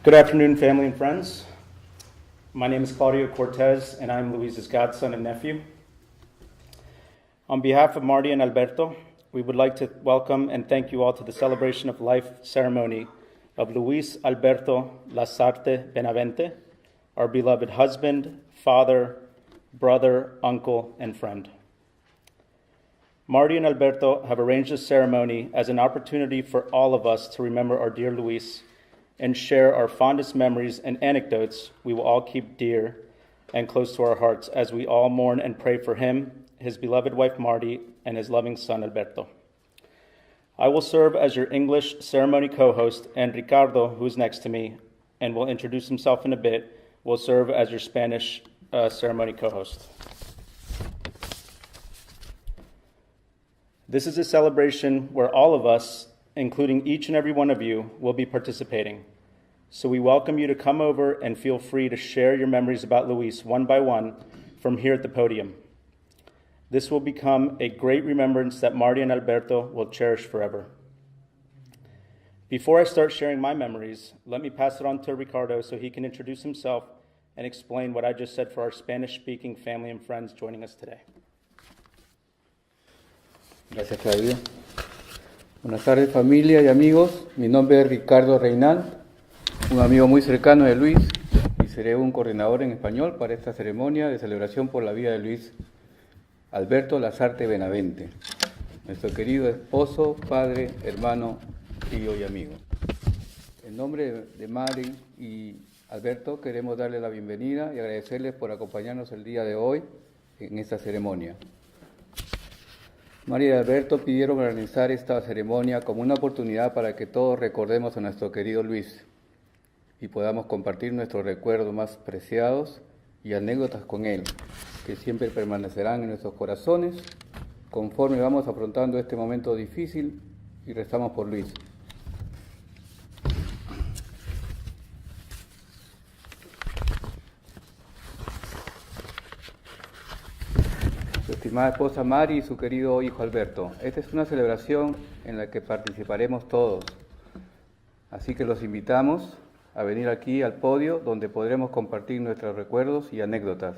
Good afternoon, family and friends. My name is Claudio Cortez, and I'm Luis's godson and nephew. On behalf of Marty and Alberto, we would like to welcome and thank you all to the celebration of life ceremony of Luis Alberto Lasarte Benavente, our beloved husband, father, brother, uncle, and friend. Marty and Alberto have arranged this ceremony as an opportunity for all of us to remember our dear Luis and share our fondest memories and anecdotes we will all keep dear and close to our hearts as we all mourn and pray for him, his beloved wife Marty, and his loving son Alberto. I will serve as your English ceremony co-host, and Ricardo, who is next to me and will introduce himself in a bit, will serve as your Spanish ceremony co-host. This is a celebration where all of us, including each and every one of you, will be participating. So we welcome you to come over and feel free to share your memories about Luis one by one from here at the podium. This will become a great remembrance that Marty and Alberto will cherish forever. Before I start sharing my memories, let me pass it on to Ricardo so he can introduce himself and explain what I just said for our Spanish-speaking family and friends joining us today. Gracias, Claudio. Buenas tardes, familia y amigos. Mi nombre es Ricardo Reynal, un amigo muy cercano de Luis, y seré un coordinador en español para esta ceremonia de celebración por la vida de Luis Alberto Lasarte Benavente, nuestro querido esposo, padre, hermano, tío y amigo. En nombre de Mari y Alberto queremos darle la bienvenida y agradecerles por acompañarnos el día de hoy en esta ceremonia. María y Alberto pidieron organizar esta ceremonia como una oportunidad para que todos recordemos a nuestro querido Luis y podamos compartir nuestros recuerdos más preciados y anécdotas con él, que siempre permanecerán en nuestros corazones conforme vamos afrontando este momento difícil y rezamos por Luis. Su estimada esposa Mari y su querido hijo Alberto, esta es una celebración en la que participaremos todos, así que los invitamos a venir aquí al podio donde podremos compartir nuestros recuerdos y anécdotas.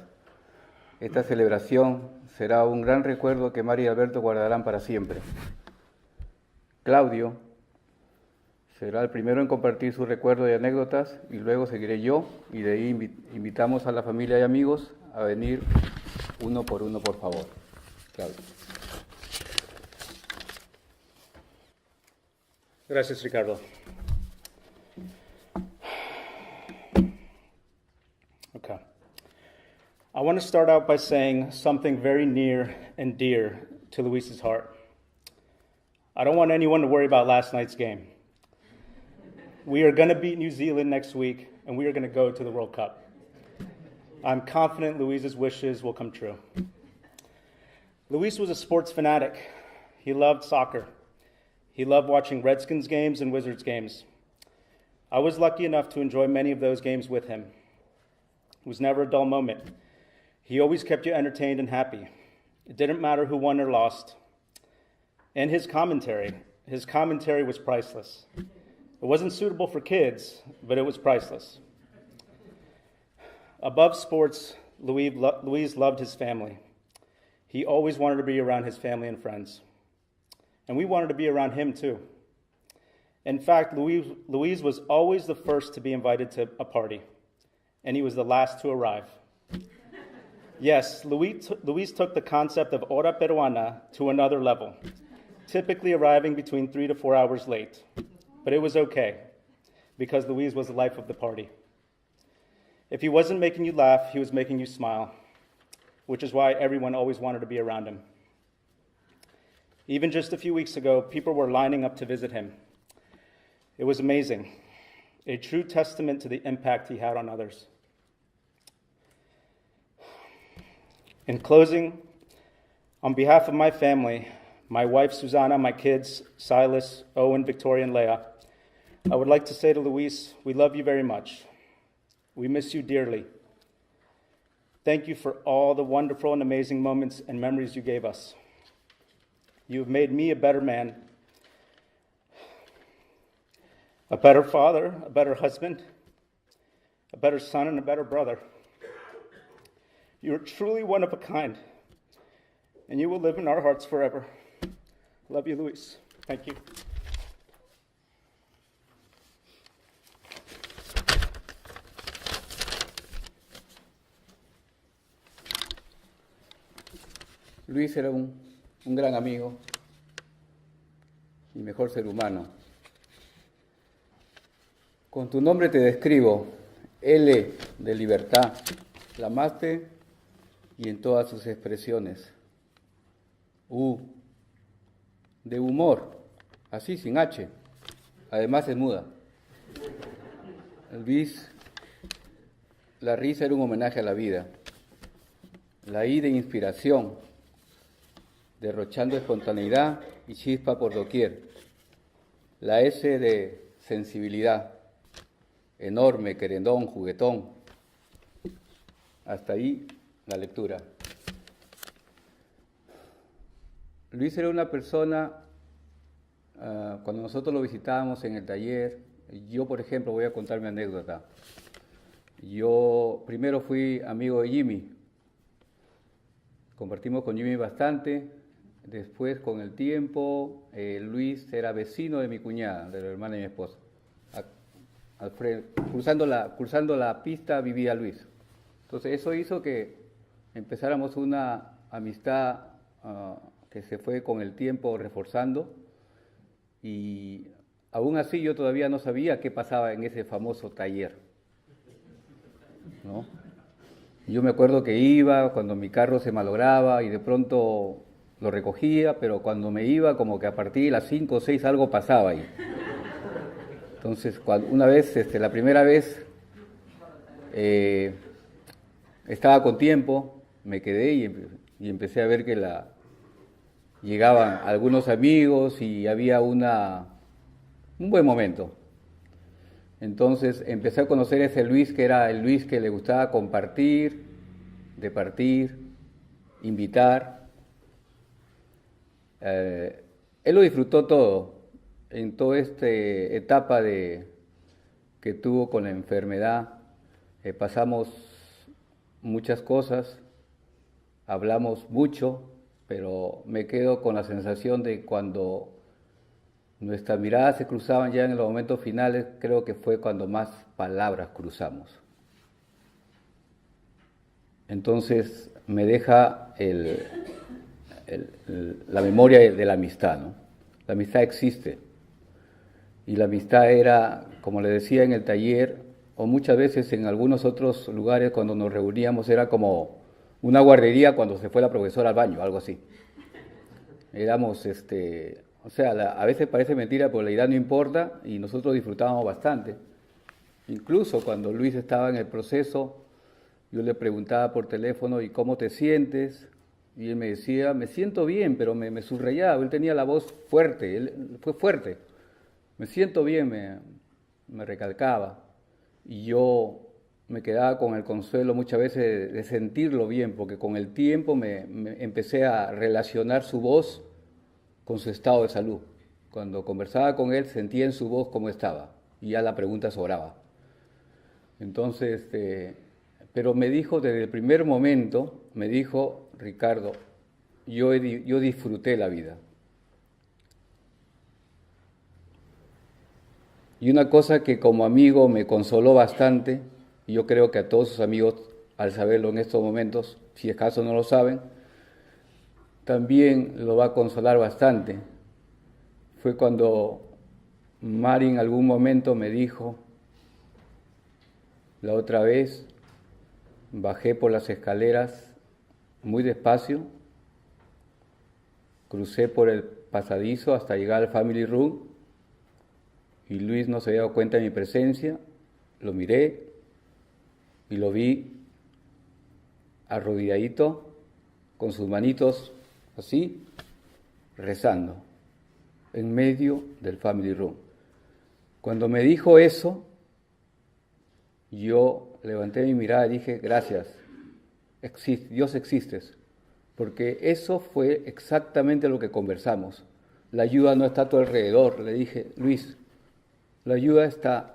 Esta celebración será un gran recuerdo que Mari y Alberto guardarán para siempre. Claudio será el primero en compartir su recuerdo y anécdotas y luego seguiré yo y de ahí invitamos a la familia y amigos a venir uno, por favor. Claudio. Gracias, Ricardo. Okay. I want to start out by saying something very near and dear to Luis's heart. I don't want anyone to worry about last night's game. We are going to beat New Zealand next week, and we are going to go to the World Cup. I'm confident Luis's wishes will come true. Luis was a sports fanatic. He loved soccer. He loved watching Redskins games and Wizards games. I was lucky enough to enjoy many of those games with him. It was never a dull moment. He always kept you entertained and happy. It didn't matter who won or lost. And his commentary was priceless. It wasn't suitable for kids, but it was priceless. Above sports, Luis loved his family. He always wanted to be around his family and friends. And we wanted to be around him too. In fact, Luis was always the first to be invited to a party, and he was the last to arrive. Yes, Luis took the concept of hora peruana to another level, typically arriving between 3 to 4 hours late. But it was okay, because Luis was the life of the party. If he wasn't making you laugh, he was making you smile, which is why everyone always wanted to be around him. Even just a few weeks ago, people were lining up to visit him. It was amazing, a true testament to the impact he had on others. In closing, on behalf of my family, my wife Susanna, my kids Silas, Owen, Victoria, and Leah, I would like to say to Luis, we love you very much. We miss you dearly. Thank you for all the wonderful and amazing moments and memories you gave us. You have made me a better man, a better father, a better husband, a better son, and a better brother. You are truly one of a kind, and you will live in our hearts forever. Love you, Luis. Thank you. Luis era un gran amigo y mejor ser humano. Con tu nombre te describo, L de libertad, la amaste y en todas sus expresiones. U de humor, así sin H, además es muda. Luis, la risa era un homenaje a la vida. La I de inspiración, derrochando espontaneidad y chispa por doquier. La S de sensibilidad, enorme, querendón, juguetón. Hasta ahí la lectura. Luis era una persona, cuando nosotros lo visitábamos en el taller, yo por ejemplo voy a contar mi anécdota. Yo primero fui amigo de Jimmy, compartimos con Jimmy bastante. Después, con el tiempo, Luis era vecino de mi cuñada, de la hermana de mi esposa. Cruzando la pista vivía Luis. Entonces eso hizo que empezáramos una amistad que se fue con el tiempo reforzando, y aún así yo todavía no sabía qué pasaba en ese famoso taller, ¿no? Yo me acuerdo que iba cuando mi carro se malograba y de pronto lo recogía, pero cuando me iba como que a partir de las 5 o 6 algo pasaba ahí. Entonces, una vez, la primera vez, estaba con tiempo, me quedé y empecé a ver que llegaban algunos amigos y había un buen momento. Entonces empecé a conocer a ese Luis, que era el Luis que le gustaba compartir, departir, invitar. Él lo disfrutó todo en toda esta etapa que tuvo con la enfermedad. Pasamos muchas cosas, hablamos mucho, pero me quedo con la sensación de cuando nuestras miradas se cruzaban ya en los momentos finales, creo que fue cuando más palabras cruzamos. Entonces me deja la memoria de la amistad, ¿no? La amistad existe. Y la amistad era, como le decía en el taller, o muchas veces en algunos otros lugares cuando nos reuníamos, era como una guardería cuando se fue la profesora al baño, algo así. Éramos, a veces parece mentira, pero la edad no importa, y nosotros disfrutábamos bastante. Incluso cuando Luis estaba en el proceso, yo le preguntaba por teléfono, ¿y cómo te sientes? Y él me decía, me siento bien, pero me subrayaba, él tenía la voz fuerte, él fue fuerte. Me siento bien, me recalcaba. Y yo me quedaba con el consuelo muchas veces de sentirlo bien, porque con el tiempo me empecé a relacionar su voz con su estado de salud. Cuando conversaba con él, sentía en su voz cómo estaba, y ya la pregunta sobraba. Entonces, pero me dijo desde el primer momento, me dijo, Ricardo, yo disfruté la vida. Y una cosa que como amigo me consoló bastante, y yo creo que a todos sus amigos, al saberlo en estos momentos, si acaso no lo saben, también lo va a consolar bastante. Fue cuando Mari en algún momento me dijo, la otra vez bajé por las escaleras muy despacio, crucé por el pasadizo hasta llegar al family room, y Luis no se había dado cuenta de mi presencia. Lo miré y lo vi arrodilladito, con sus manitos así, rezando, en medio del family room. Cuando me dijo eso, yo levanté mi mirada y dije, gracias, Dios existes, porque eso fue exactamente lo que conversamos. La ayuda no está a tu alrededor, le dije, Luis, la ayuda está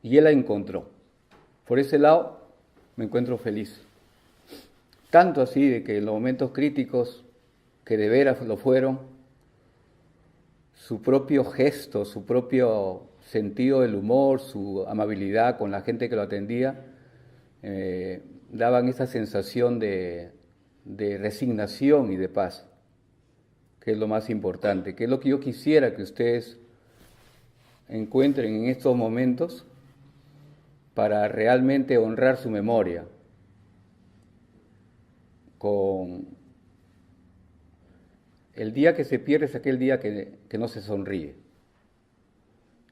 y Él la encontró. Por ese lado me encuentro feliz. Tanto así de que en los momentos críticos, que de veras lo fueron, su propio gesto, su propio sentido del humor, su amabilidad con la gente que lo atendía, daban esa sensación de resignación y de paz, que es lo más importante, que es lo que yo quisiera que ustedes encuentren en estos momentos para realmente honrar su memoria con el día que se pierde es aquel día que no se sonríe.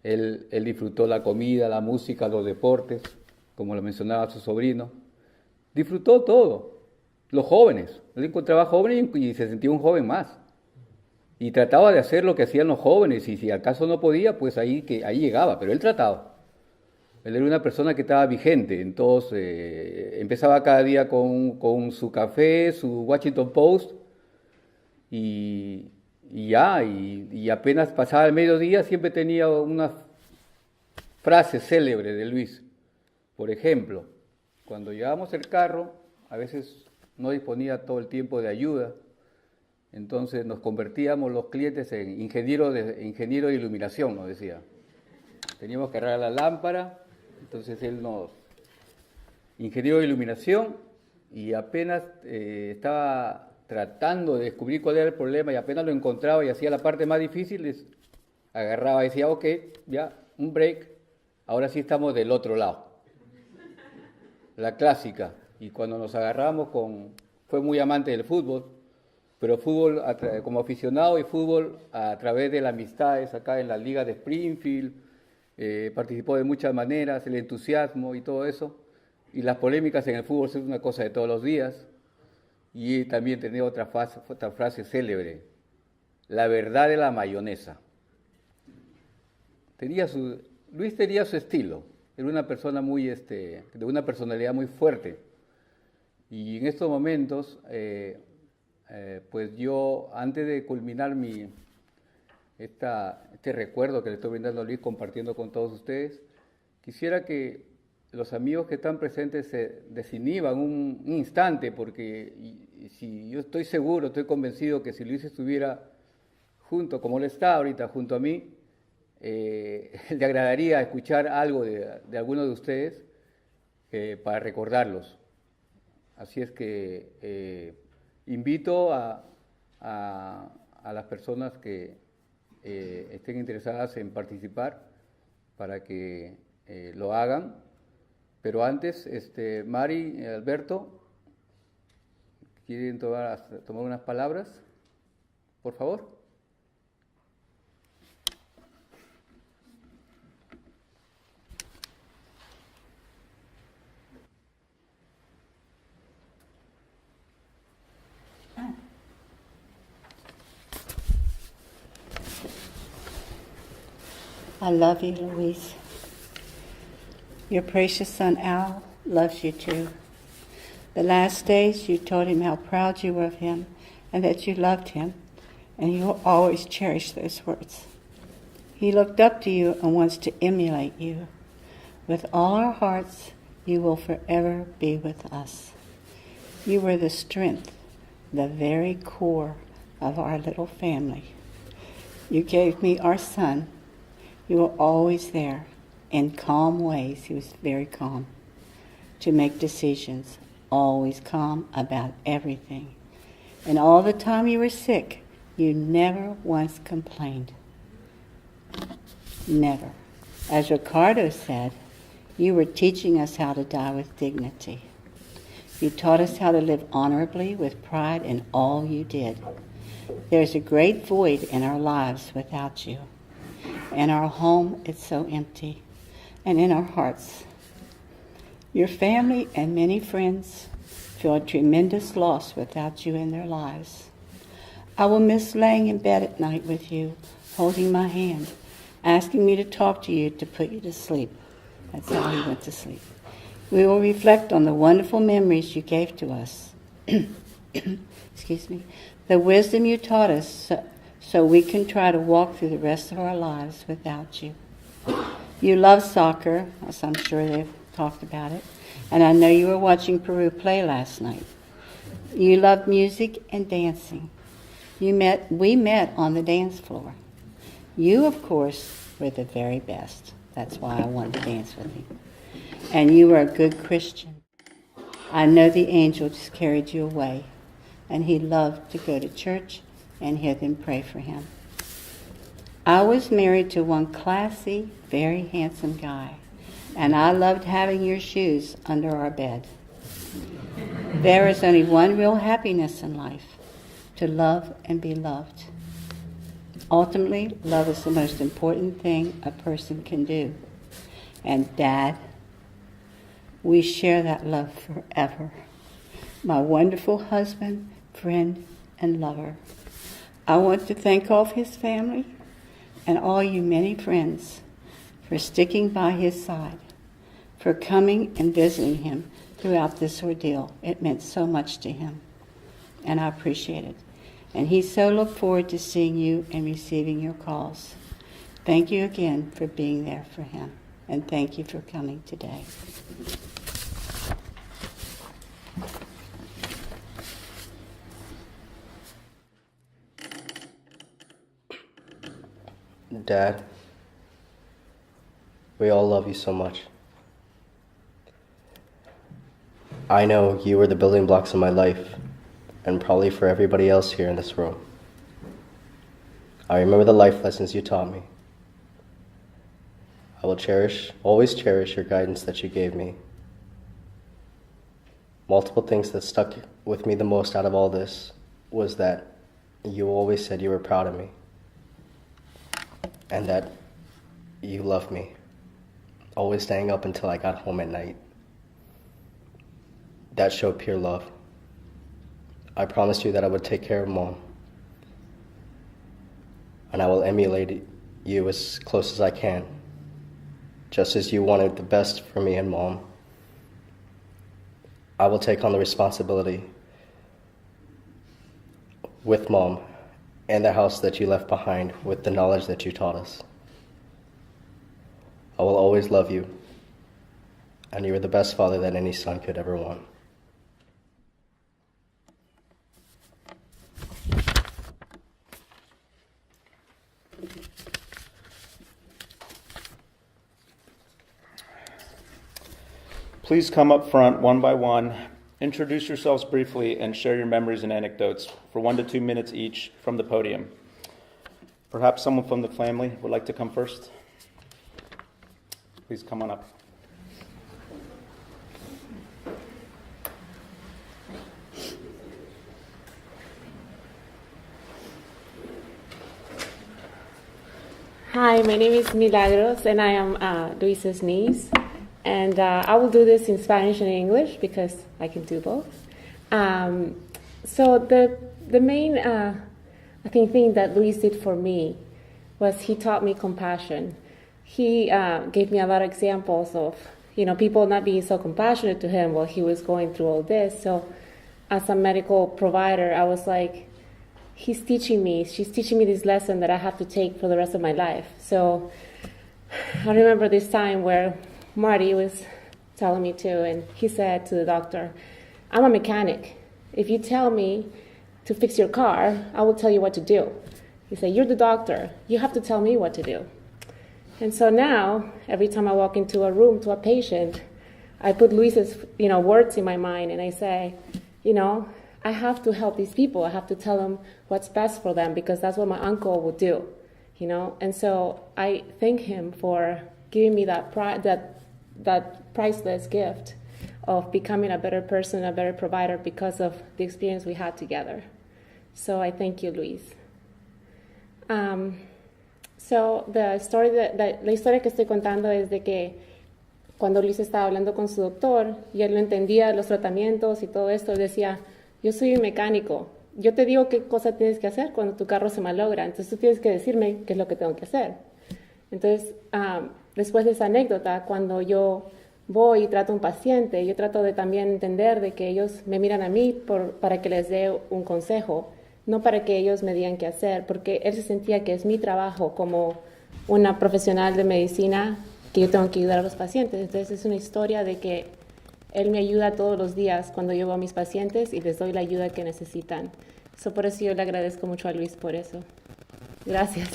Él disfrutó la comida, la música, los deportes, como lo mencionaba su sobrino. Disfrutó todo. Los jóvenes. Él encontraba jóvenes y se sentía un joven más. Y trataba de hacer lo que hacían los jóvenes, y si acaso no podía, pues ahí llegaba, pero él trataba. Él era una persona que estaba vigente, entonces empezaba cada día con su café, su Washington Post, y apenas pasaba el mediodía siempre tenía una frase célebre de Luis. Por ejemplo, cuando llevábamos el carro, a veces no disponía todo el tiempo de ayuda, entonces nos convertíamos los clientes en ingeniero de iluminación, nos decía. Teníamos que arreglar la lámpara. Entonces él ingeniero de iluminación, y apenas estaba tratando de descubrir cuál era el problema, y apenas lo encontraba y hacía la parte más difícil, agarraba y decía, ok, ya, un break, ahora sí estamos del otro lado. La clásica. Y cuando nos agarramos fue muy amante del fútbol, pero fútbol como aficionado, y fútbol a través de las amistades acá en la liga de Springfield. Participó de muchas maneras, el entusiasmo y todo eso, y las polémicas en el fútbol son una cosa de todos los días. Y también tenía otra frase célebre: la verdad de la mayonesa. Luis tenía su estilo, era una persona de una personalidad muy fuerte, y en estos momentos pues yo, antes de culminar este recuerdo que le estoy brindando a Luis, compartiendo con todos ustedes, quisiera que los amigos que están presentes se desinhiban un instante, porque si yo estoy seguro, estoy convencido que si Luis estuviera como él está ahorita, junto a mí, le agradaría escuchar algo de alguno de ustedes para recordarlos. Así es que invito a las personas que estén interesadas en participar para que lo hagan. Pero antes, Mari y Alberto, ¿quieren tomar unas palabras? Por favor. I love you, Luis. Your precious son Al loves you too. The last days you told him how proud you were of him and that you loved him, and you will always cherish those words. He looked up to you and wants to emulate you. With all our hearts, you will forever be with us. You were the strength, the very core of our little family. You gave me our son. You were always there, in calm ways. He was very calm, to make decisions, always calm about everything. And all the time you were sick, you never once complained. Never. As Ricardo said, you were teaching us how to die with dignity. You taught us how to live honorably with pride in all you did. There's a great void in our lives without you. In our home, it's so empty, and in our hearts. Your family and many friends feel a tremendous loss without you in their lives. I will miss laying in bed at night with you, holding my hand, asking me to talk to you to put you to sleep. That's how he went to sleep. We will reflect on the wonderful memories you gave to us. Excuse me. The wisdom you taught us so we can try to walk through the rest of our lives without you. You love soccer, as I'm sure they've talked about it, and I know you were watching Peru play last night. You love music and dancing. We met on the dance floor. You, of course, were the very best. That's why I wanted to dance with you. And you were a good Christian. I know the angel just carried you away, and he loved to go to church and hear them pray for him. I was married to one classy, very handsome guy, and I loved having your shoes under our bed. There is only one real happiness in life, to love and be loved. Ultimately, love is the most important thing a person can do. And Dad, we share that love forever. My wonderful husband, friend, and lover. I want to thank all of his family and all you many friends for sticking by his side, for coming and visiting him throughout this ordeal. It meant so much to him, and I appreciate it. And he so looked forward to seeing you and receiving your calls. Thank you again for being there for him, and thank you for coming today. Dad, we all love you so much. I know you were the building blocks of my life, and probably for everybody else here in this room. I remember the life lessons you taught me. I will always cherish your guidance that you gave me. Multiple things that stuck with me the most out of all this was that you always said you were proud of me, and that you loved me, always staying up until I got home at night. That showed pure love. I promised you that I would take care of Mom, and I will emulate you as close as I can, just as you wanted the best for me and Mom. I will take on the responsibility with Mom and the house that you left behind with the knowledge that you taught us. I will always love you, and you are the best father that any son could ever want. Please come up front one by one, introduce yourselves briefly, and share your memories and anecdotes for 1 to 2 minutes each from the podium. Perhaps someone from the family would like to come first. Please come on up. Hi, my name is Milagros, and I am Luis's niece. And I will do this in Spanish and English because I can do both. So the main thing that Luis did for me was he taught me compassion. He gave me a lot of examples of people not being so compassionate to him while he was going through all this. So as a medical provider, I was like, she's teaching me this lesson that I have to take for the rest of my life. So I remember this time where Marty was telling me to, and he said to the doctor, I'm a mechanic. If you tell me to fix your car, I will tell you what to do. He said, you're the doctor. You have to tell me what to do. And so now, every time I walk into a room to a patient, I put Luis's words in my mind, and I say, I have to help these people. I have to tell them what's best for them because that's what my uncle would do, And so I thank him for giving me that priceless gift of becoming a better person, a better provider because of the experience we had together. So I thank you, Luis. So la historia que estoy contando es de que cuando Luis estaba hablando con su doctor y él no entendía los tratamientos y todo esto, él decía, yo soy un mecánico, yo te digo qué cosa tienes que hacer cuando tu carro se malogra, entonces tú tienes que decirme qué es lo que tengo que hacer. Entonces, después de esa anécdota, cuando yo voy y trato a un paciente, yo trato de también entender de que ellos me miran a mí para que les dé un consejo, no para que ellos me digan qué hacer, porque él se sentía que es mi trabajo como una profesional de medicina que yo tengo que ayudar a los pacientes. Entonces es una historia de que él me ayuda todos los días cuando yo veo a mis pacientes y les doy la ayuda que necesitan. Por eso yo le agradezco mucho a Luis por eso. Gracias.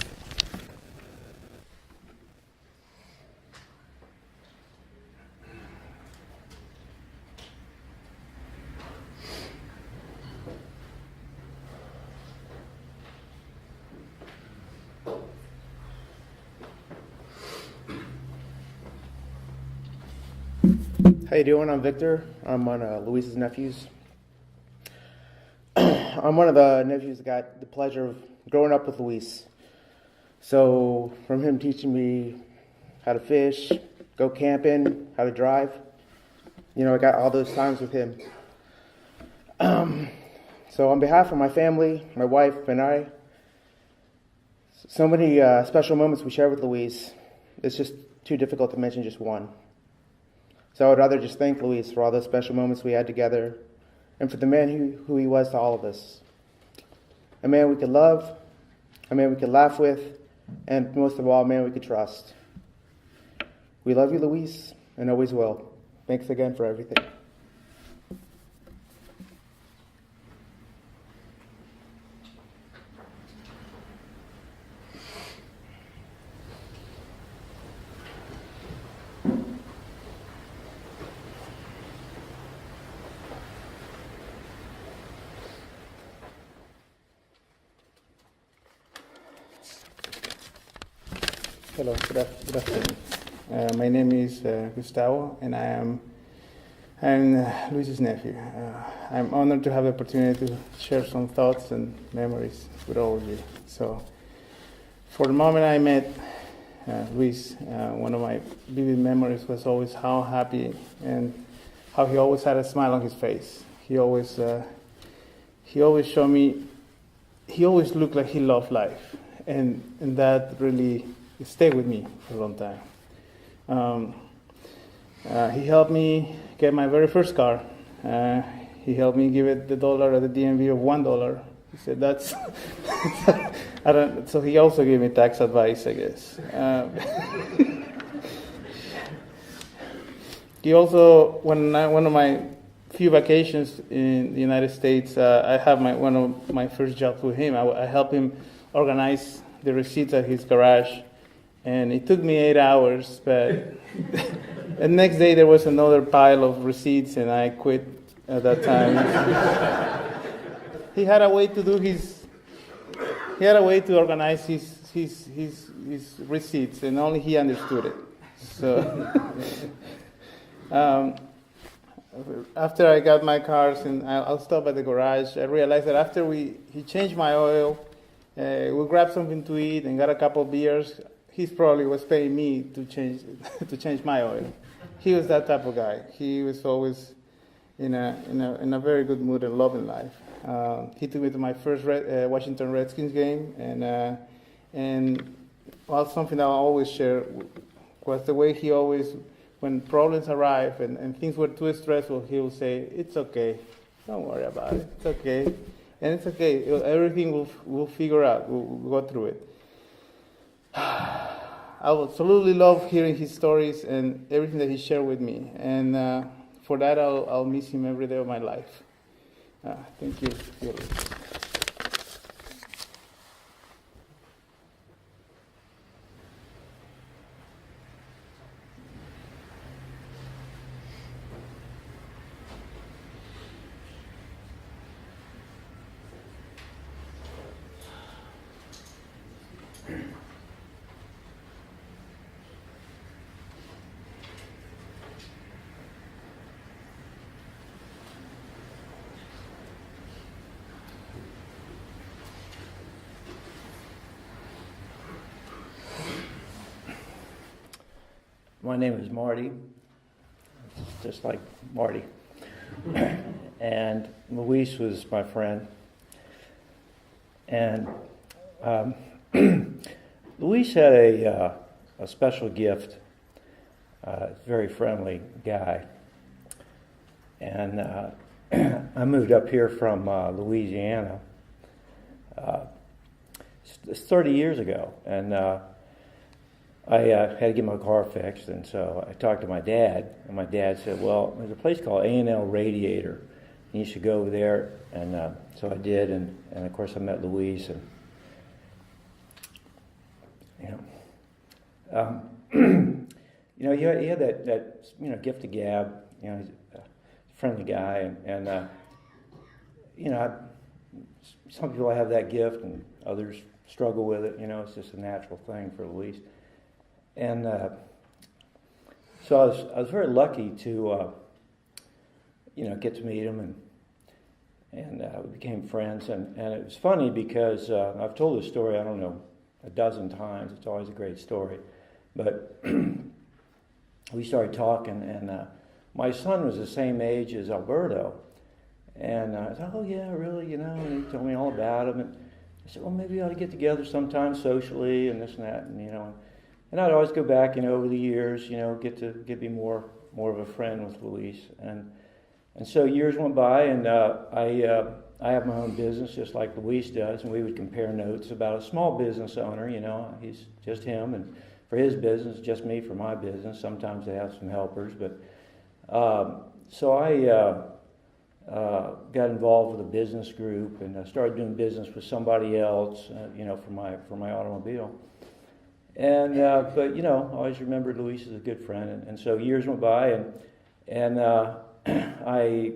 How you doing? I'm Victor. I'm one of Luis's nephews. I'm one of the nephews that got the pleasure of growing up with Luis. So from him teaching me how to fish, go camping, how to drive, I got all those times with him. So on behalf of my family, my wife, and I, so many special moments we share with Luis. It's just too difficult to mention just one. So I would rather just thank Luis for all those special moments we had together and for the man who he was to all of us. A man we could love, a man we could laugh with, and most of all, a man we could trust. We love you, Luis, and always will. Thanks again for everything. Hello, good afternoon. My name is Gustavo, and I'm Luis's nephew. I'm honored to have the opportunity to share some thoughts and memories with all of you. So, for the moment I met Luis, one of my vivid memories was always how happy and how he always had a smile on his face. He always showed me. He always looked like he loved life, and that really stayed with me for a long time. He helped me get my very first car. He helped me give it the dollar at the DMV of $1. He said that's. So he also gave me tax advice, I guess. He also, one of my few vacations in the United States, I have one of my first jobs with him. I helped him organize the receipts at his garage. And it took me 8 hours, but the next day there was another pile of receipts, and I quit at that time. He had a way to organize his receipts, and only he understood it. So after I got my cars, and I'll stop at the garage, I realized that after he changed my oil, we grabbed something to eat and got a couple of beers. He probably was paying me to change my oil. He was that type of guy. He was always in a very good mood and loving life. He took me to my first Washington Redskins game, and something that I always share was the way he always, when problems arrive and things were too stressful, he would say, "It's okay, don't worry about it. It's okay, and it's okay. Everything we'll figure out. We'll go through it." I absolutely love hearing his stories and everything that he shared with me, and for that I'll miss him every day of my life. Thank you. My name is Marty, just like Marty. And Luis was my friend. And Luis had a special gift, very friendly guy. And I moved up here from Louisiana. It's 30 years ago. And I had to get my car fixed, and so I talked to my dad, and my dad said, well, there's a place called A&L Radiator, and you should go over there. And so I did, and of course I met Luis, and he had that gift of gab. He's a friendly guy, and some people have that gift, and others struggle with it. It's just a natural thing for Luis. And so I was very lucky to get to meet him, and we became friends. And it was funny because I've told this story, I don't know, a dozen times. It's always a great story. But we started talking, and my son was the same age as Alberto. And I said, oh yeah, really, and he told me all about him. And I said, well, maybe we ought to get together sometime socially and this and that, and I'd always go back, over the years, get to be more of a friend with Luis. And so years went by, and I have my own business just like Luis does, and we would compare notes about a small business owner. He's just him, and for his business, just me for my business. Sometimes they have some helpers, but so I got involved with a business group, and I started doing business with somebody else, for my automobile. And but I always remembered Luis as a good friend, and so years went by, and I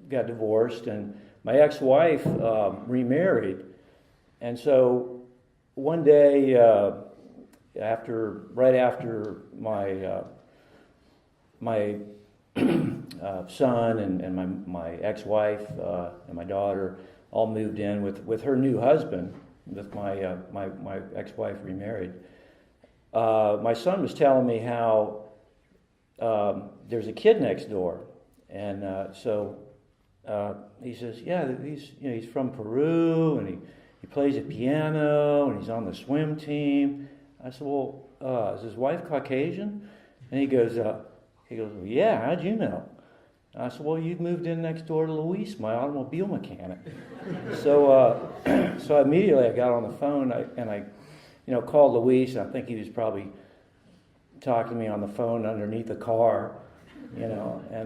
got divorced, and my ex-wife remarried, and so one day right after my son and my ex-wife and my daughter all moved in with her new husband, with my ex-wife remarried. My son was telling me how there's a kid next door, and so he says, yeah, he's from Peru, and he plays the piano, and he's on the swim team. I said, well, is his wife Caucasian? And he goes, well, yeah, how'd you know? I said, well, you moved in next door to Luis, my automobile mechanic. So immediately I got on the phone, and I called Luis, and I think he was probably talking to me on the phone underneath the car, and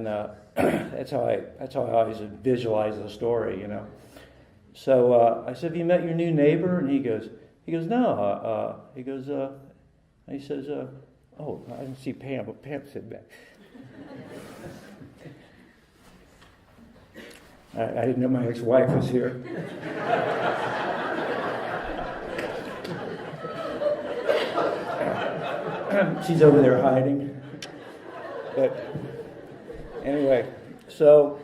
that's how I always visualize the story, So I said, have you met your new neighbor? And he goes, no. He says, oh, I didn't see Pam, but Pam said back. I didn't know my ex-wife was here. She's over there hiding. But anyway, so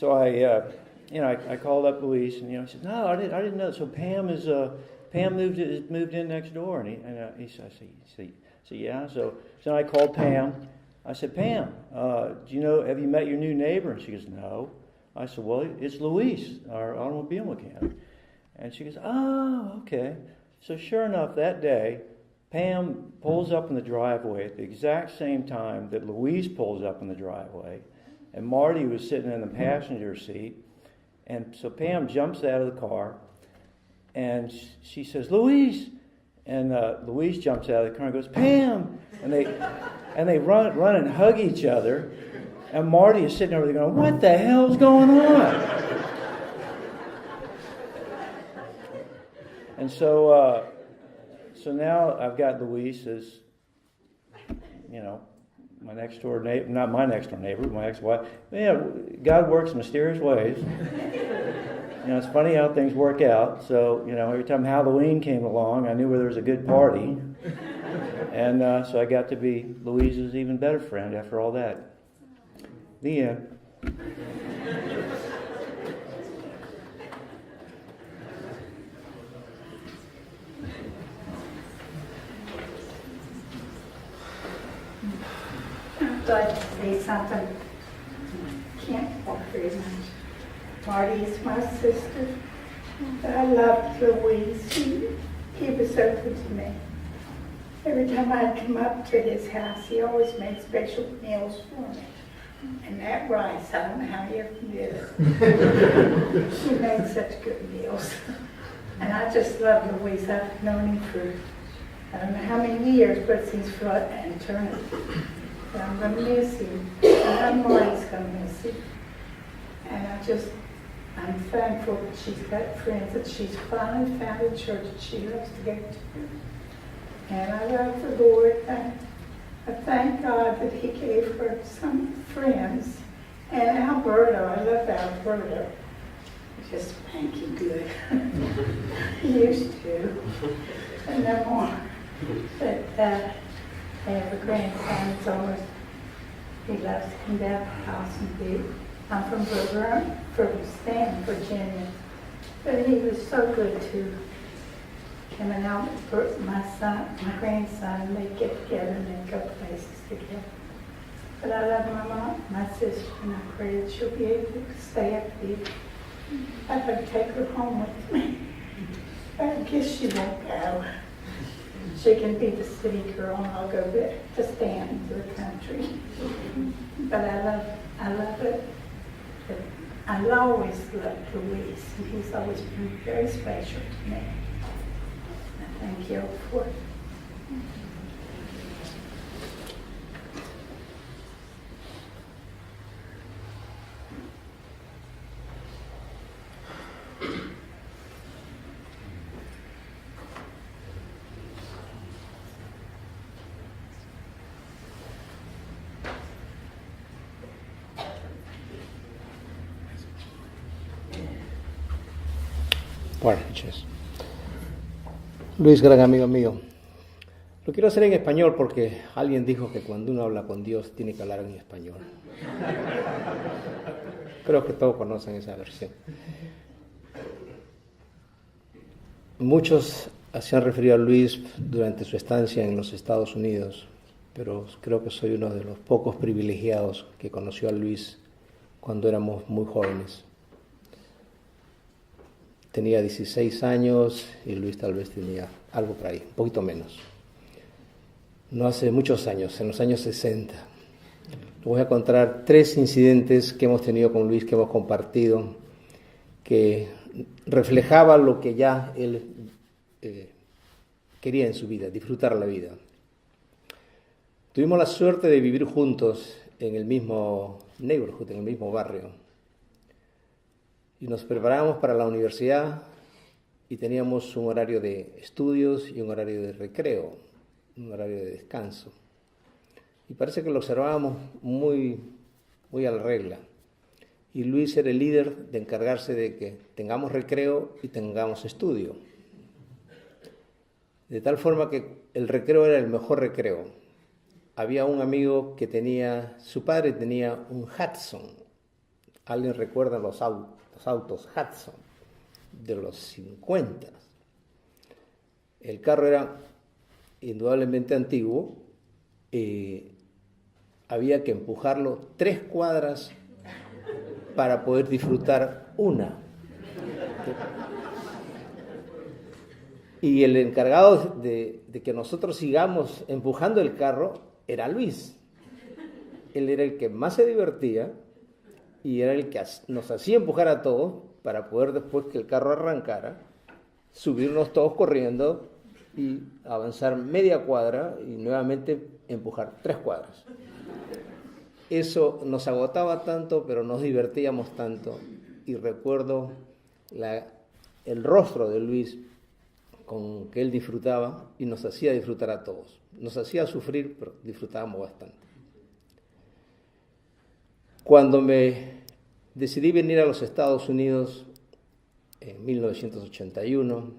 I called up Luis, and he said, no, I didn't know. So Pam moved in next door, and he said, yeah. So I called Pam. I said, Pam, have you met your new neighbor? And she goes, no. I said, well, it's Luis, our automobile mechanic. And she goes, oh, okay. So sure enough, that day, Pam pulls up in the driveway at the exact same time that Luis pulls up in the driveway, and Marty was sitting in the passenger seat. And so Pam jumps out of the car, and she says, Luis! And Luis jumps out of the car and goes, Pam! And they run and hug each other, and Marty is sitting over there going, what the hell's going on? And so now I've got Luis as, my next door neighbor, not my next door neighbor, my ex-wife. Yeah, God works in mysterious ways. It's funny how things work out. So, every time Halloween came along, I knew where there was a good party. And so I got to be Luis's even better friend after all that. The end. I'd like to say something. Can't talk very much. Marty is my sister. But I loved Luis. He was so good to me. Every time I'd come up to his house, he always made special meals for me. And that rice, I don't know how he ever did it. He made such good meals. And I just love Luis. I've known him for I don't know how many years, but since Flood and Turner. But I'm going to miss him. And Marty's going to miss him. And I'm thankful that she's got friends, that she's finally found a church that she loves to go to. And I love the Lord. I thank God that He gave her some friends. And Alberto, I love Alberto. He's just spanky good. He used to. And no more. But I have a grandson, it's almost, he loves to come down to the house and be. I'm from Stanton, Virginia. But he was so good to him and Albert, my grandson, and they'd get together and they'd go places together. But I love my mom, my sister, and I pray that she'll be able to stay up here. I'd like to take her home with me. I guess she won't go. She can be the city girl and I'll go back to Stanton, to the country. But I love it. But I always loved Luis, and he's always been very special to me. I thank you for it. Buenas noches. Luis, gran amigo mío. Lo quiero hacer en español porque alguien dijo que cuando uno habla con Dios tiene que hablar en español. Creo que todos conocen esa versión. Muchos se han referido a Luis durante su estancia en los Estados Unidos, pero creo que soy uno de los pocos privilegiados que conoció a Luis cuando éramos muy jóvenes. Tenía 16 años y Luis tal vez tenía algo por ahí, un poquito menos. No hace muchos años, en los años 60. Voy a contar 3 incidentes que hemos tenido con Luis, que hemos compartido, que reflejaban lo que ya él quería en su vida, disfrutar la vida. Tuvimos la suerte de vivir juntos en el mismo neighborhood, en el mismo barrio. Y nos preparábamos para la universidad y teníamos un horario de estudios y un horario de recreo, un horario de descanso. Y parece que lo observábamos muy a la regla. Y Luis era el líder de encargarse de que tengamos recreo y tengamos estudio. De tal forma que el recreo era el mejor recreo. Había un amigo que su padre tenía un Hudson. ¿Alguien recuerda los autos Hudson de los 50? El carro era indudablemente antiguo. Había que empujarlo 3 cuadras para poder disfrutar una. Y el encargado de que nosotros sigamos empujando el carro era Luis. Él era el que más se divertía y era el que nos hacía empujar a todos para poder, después que el carro arrancara, subirnos todos corriendo y avanzar media cuadra y nuevamente empujar 3 cuadras. Eso nos agotaba tanto, pero nos divertíamos tanto. Y recuerdo el rostro de Luis con que él disfrutaba y nos hacía disfrutar a todos. Nos hacía sufrir, pero disfrutábamos bastante. Cuando me decidí venir a los Estados Unidos en 1981,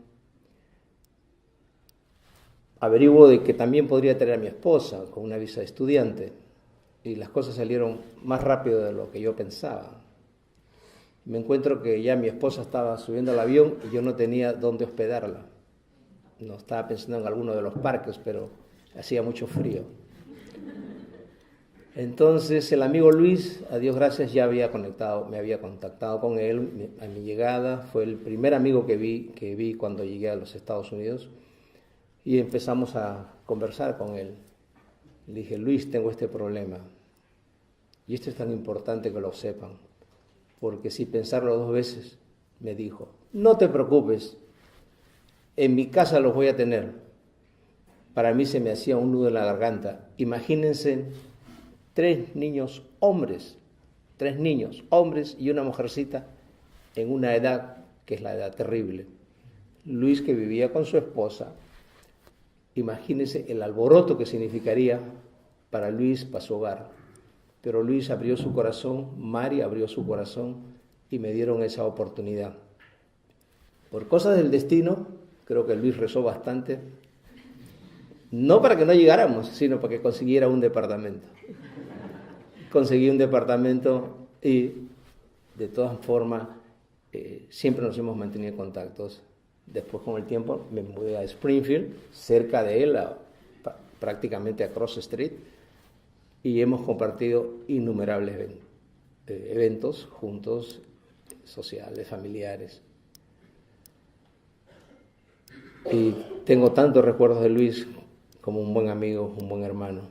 averiguo de que también podría traer a mi esposa con una visa de estudiante. Y las cosas salieron más rápido de lo que yo pensaba. Me encuentro que ya mi esposa estaba subiendo al avión y yo no tenía dónde hospedarla. No estaba pensando en alguno de los parques, pero hacía mucho frío. Entonces el amigo Luis, a Dios gracias, me había contactado con él a mi llegada. Fue el primer amigo que vi cuando llegué a los Estados Unidos y empezamos a conversar con él. Le dije, Luis, tengo este problema y esto es tan importante que lo sepan, porque sin pensarlo 2 veces me dijo, no te preocupes, en mi casa los voy a tener, para mí se me hacía un nudo en la garganta. Imagínense 3 niños hombres, 3 niños hombres y una mujercita en una edad que es la edad terrible. Luis, que vivía con su esposa, imagínense el alboroto que significaría para Luis, para su hogar. Pero Luis abrió su corazón, Mari abrió su corazón y me dieron esa oportunidad. Por cosas del destino, creo que Luis rezó bastante, no para que no llegáramos, sino para que consiguiera un departamento. Conseguí un departamento y de todas formas siempre nos hemos mantenido en contactos. Después, con el tiempo, me mudé a Springfield, cerca de él, prácticamente a Cross Street, y hemos compartido innumerables eventos juntos, sociales, familiares. Y tengo tantos recuerdos de Luis como un buen amigo, un buen hermano.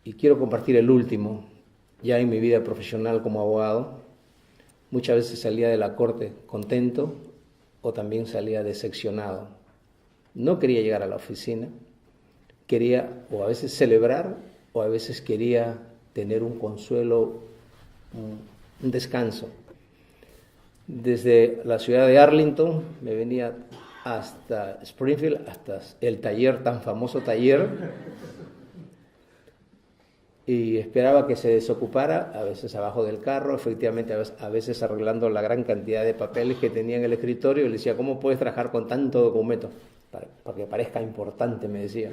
Y quiero compartir el último, ya en mi vida profesional como abogado. Muchas veces salía de la corte contento o también salía decepcionado. No quería llegar a la oficina, quería o a veces celebrar o a veces quería tener un consuelo, un descanso. Desde la ciudad de Arlington me venía hasta Springfield, hasta el taller, tan famoso taller, y esperaba que se desocupara, a veces abajo del carro, efectivamente a veces arreglando la gran cantidad de papeles que tenía en el escritorio, y le decía, ¿cómo puedes trabajar con tanto documento? Para que parezca importante, me decía.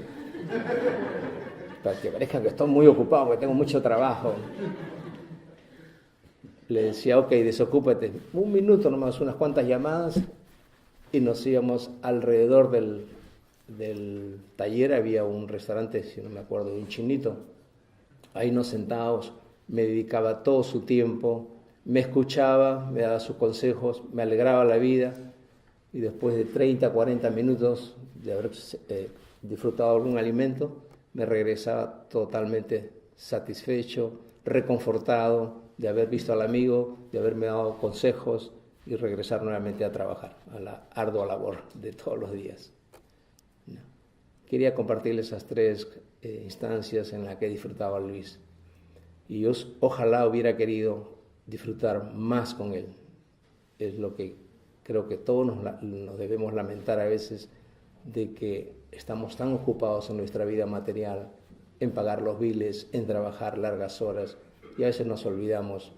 Para que parezca que estoy muy ocupado, que tengo mucho trabajo. Le decía, ok, desocúpate. Un minuto nomás, unas cuantas llamadas, y nos íbamos alrededor del taller. Había un restaurante, si no me acuerdo, de un chinito. Ahí nos sentábamos, me dedicaba todo su tiempo, me escuchaba, me daba sus consejos, me alegraba la vida, y después de 30, 40 minutos de haber disfrutado algún alimento, me regresaba totalmente satisfecho, reconfortado de haber visto al amigo, de haberme dado consejos y regresar nuevamente a trabajar, a la ardua labor de todos los días. Quería compartirles esas 3 instancias en las que disfrutaba Luis. Y yo ojalá hubiera querido disfrutar más con él. Es lo que creo que todos nos debemos lamentar a veces, de que estamos tan ocupados en nuestra vida material, en pagar los biles, en trabajar largas horas, y a veces nos olvidamos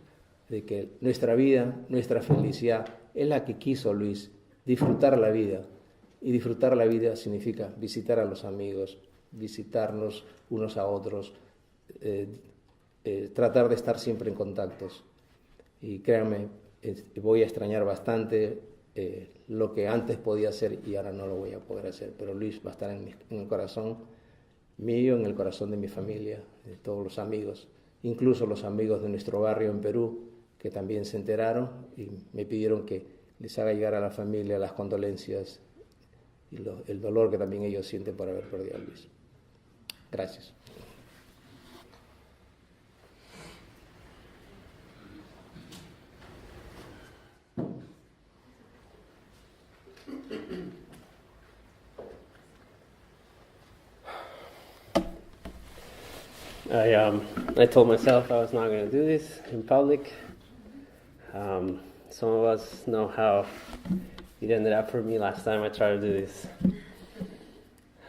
de que nuestra vida, nuestra felicidad es la que quiso Luis, disfrutar la vida. Y disfrutar la vida significa visitar a los amigos, visitarnos unos a otros, tratar de estar siempre en contactos. Y créanme, voy a extrañar bastante lo que antes podía hacer y ahora no lo voy a poder hacer. Pero Luis va a estar en el corazón mío, en el corazón de mi familia, de todos los amigos, incluso los amigos de nuestro barrio en Perú, que también se enteraron y me pidieron que les haga llegar a la familia las condolencias y el dolor que también ellos sienten por haber perdido a Luis. Gracias. I told myself I was not going to do this in public. Some of us know how it ended up for me last time I tried to do this.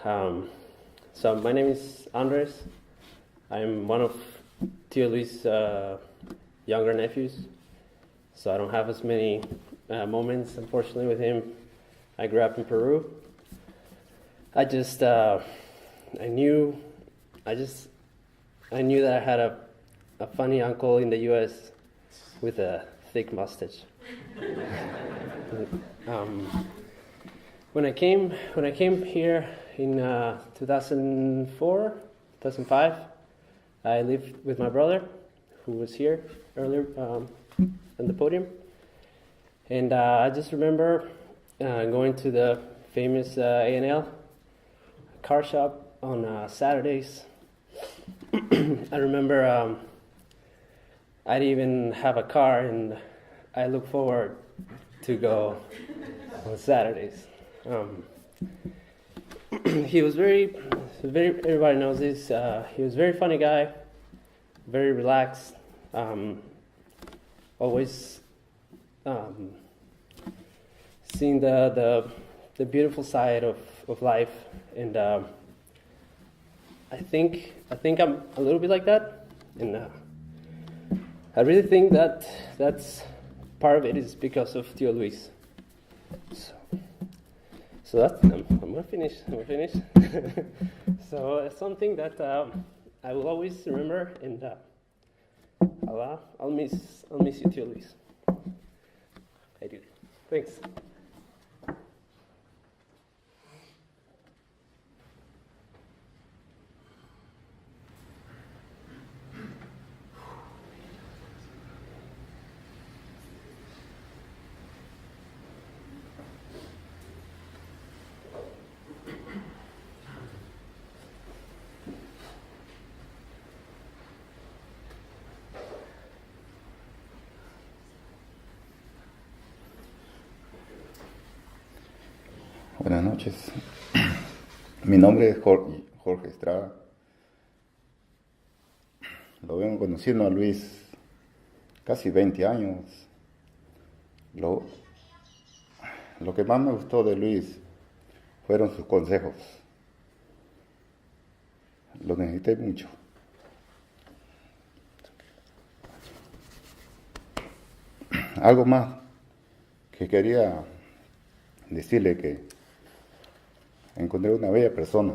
So my name is Andres. I'm one of Tio Luis' younger nephews, so I don't have as many moments, unfortunately, with him. I grew up in Peru. I knew that I had a funny uncle in the U.S. with a thick mustache. When I came here in 2004, 2005, I lived with my brother, who was here earlier on the podium, and I just remember going to the famous A&L car shop on Saturdays. I remember I didn't even have a car, and I look forward to go on Saturdays. He was very so everybody knows this. He was a very funny guy, very relaxed, always seeing the beautiful side of life, and I think I'm a little bit like that, and I really think that's part of it is because of Tio Luis. So that's I'm gonna finish. So it's something that I will always remember, and I'll miss you, Tio Luis. I do. Thanks. Buenas noches. Mi nombre es Jorge Estrada. Lo vengo conociendo a Luis casi 20 años. Lo que más me gustó de Luis fueron sus consejos. Los necesité mucho. Algo más que quería decirle que encontré una bella persona,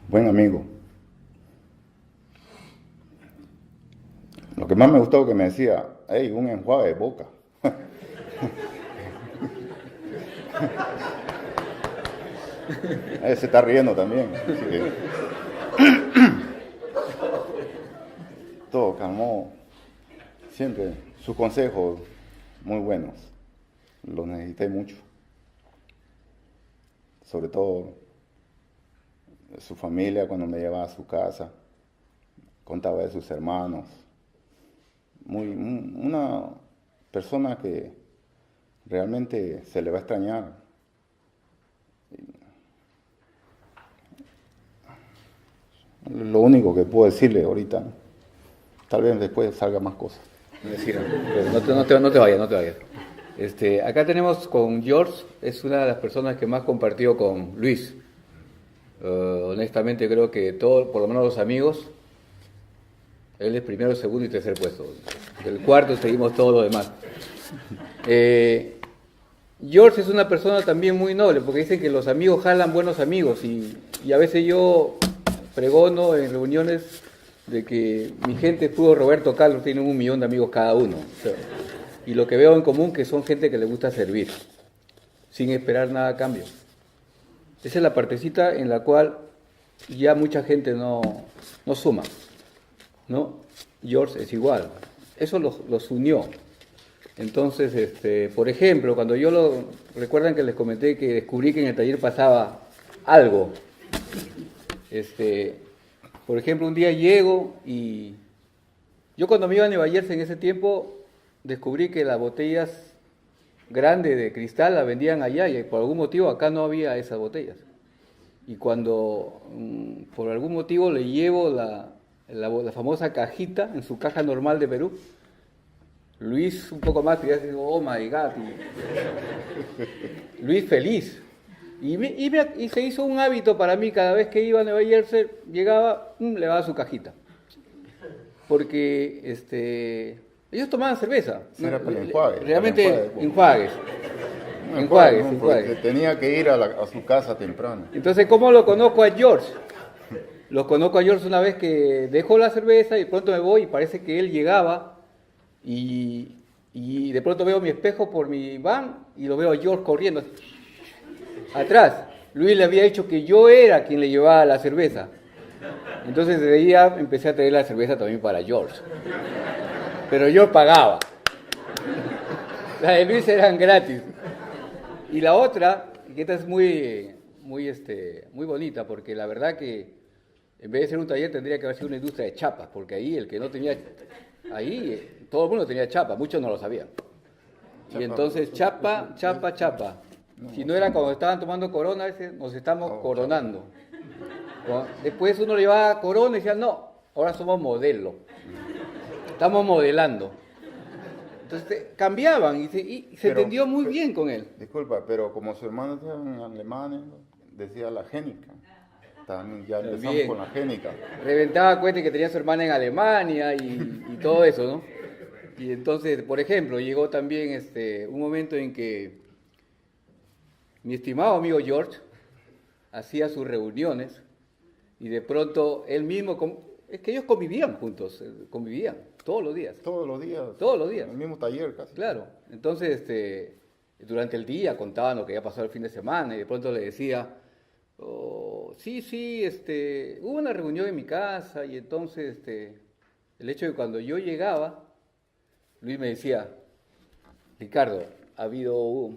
buen amigo. Lo que más me gustó que me decía, hey, un enjuague de boca. Se está riendo también. Así que todo calmó. Siempre sus consejos muy buenos. Los necesité mucho. Sobre todo su familia cuando me llevaba a su casa. Contaba de sus hermanos. Una persona que realmente se le va a extrañar. Lo único que puedo decirle ahorita, tal vez después salga más cosas. No te vayas. Acá tenemos con George, es una de las personas que más compartió con Luis. Honestamente creo que todos, por lo menos los amigos, él es primero, segundo y tercer puesto. El cuarto seguimos todos los demás. George es una persona también muy noble, porque dicen que los amigos jalan buenos amigos, y a veces yo pregono en reuniones de que mi gente, puro Roberto Carlos, tienen 1 millón de amigos cada uno. O sea, y lo que veo en común que son gente que le gusta servir, sin esperar nada a cambio. Esa es la partecita en la cual ya mucha gente no suma, ¿no? George es igual. Eso los unió. Entonces, por ejemplo, cuando recuerdan que les comenté que descubrí que en el taller pasaba algo. Por ejemplo, un día llego y yo cuando me iba a Nueva Jersey en ese tiempo descubrí que las botellas grandes de cristal las vendían allá y por algún motivo acá no había esas botellas. Y cuando por algún motivo le llevo la famosa cajita en su caja normal de Perú, Luis un poco más y ya digo, oh my God. Luis feliz. Y se hizo un hábito para mí, cada vez que iba a Nueva Jersey, llegaba, le daba su cajita. Porque ellos tomaban cerveza. Era para el enjuague. Realmente enjuagues. Tenía que ir a su casa temprano. Entonces, ¿cómo lo conozco a George? Lo conozco a George una vez que dejó la cerveza y pronto me voy y parece que él llegaba y de pronto veo mi espejo por mi van y lo veo a George corriendo atrás. Luis le había dicho que yo era quien le llevaba la cerveza. Entonces desde ahí empecé a traer la cerveza también para George. Pero yo pagaba. Las de Luis eran gratis. Y la otra, que esta es muy bonita, porque la verdad que en vez de ser un taller tendría que haber sido una industria de chapas, porque ahí el que no tenía, todo el mundo tenía chapa, muchos no lo sabían. Y entonces chapa. Si no era cuando estaban tomando corona, nos estamos coronando. Después uno le llevaba corona y decía, no, ahora somos modelo. Estamos modelando. Entonces cambiaban y se entendió muy bien con él. Disculpa, pero como su hermano estaba en alemán, decía la génica. También ya empezamos con la génica. Reventaba cuenta que tenía su hermana en Alemania y todo eso, ¿no? Y entonces, por ejemplo, llegó también un momento en que mi estimado amigo George hacía sus reuniones y de pronto él mismo, es que ellos convivían juntos, convivían todos los días. Todos los días. Todos los días. En el mismo taller casi. Claro. Entonces, durante el día contaban lo que había pasado el fin de semana y de pronto le decía, sí, hubo una reunión en mi casa y entonces el hecho de que cuando yo llegaba, Luis me decía, Ricardo, ha habido,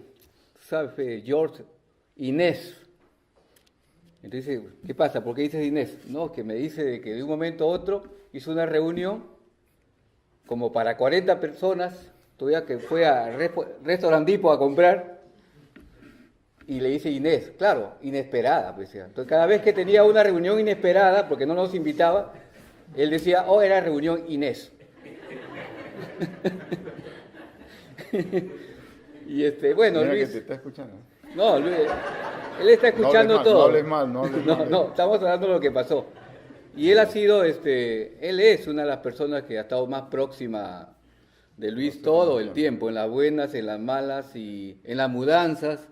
¿sabes, George? Inés. Entonces, ¿qué pasa? ¿Por qué dices Inés? No, que me dice de que de un momento a otro hizo una reunión como para 40 personas, todavía que fue a Restaurant Depot a comprar, y le dice Inés, claro, inesperada, pues decía. Entonces, cada vez que tenía una reunión inesperada, porque no nos invitaba, él decía, era reunión Inés. Y bueno, mira Luis... que te está escuchando. No, Luis, él está escuchando no todo. No hables mal. No, estamos hablando de lo que pasó. Y él ha sido, él es una de las personas que ha estado más próxima de Luis todo el tiempo, en las buenas, en las malas y en las mudanzas,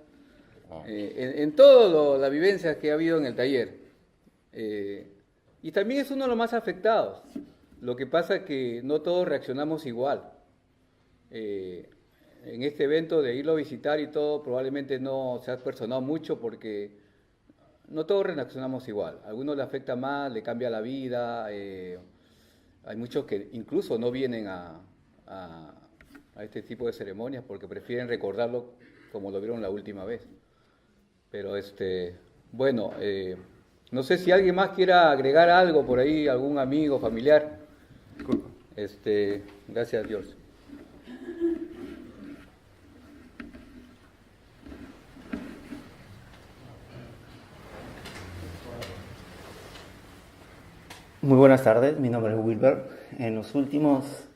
en todas las vivencias que ha habido en el taller. Y también es uno de los más afectados. Lo que pasa es que no todos reaccionamos igual. En este evento de irlo a visitar y todo, probablemente no se ha personado mucho porque no todos reaccionamos igual. A algunos le afecta más, le cambia la vida. Hay muchos que incluso no vienen a este tipo de ceremonias porque prefieren recordarlo como lo vieron la última vez. Pero bueno, no sé si alguien más quiera agregar algo por ahí, algún amigo, familiar. Disculpa. Gracias, George. Muy buenas tardes, mi nombre es Wilber. En los últimos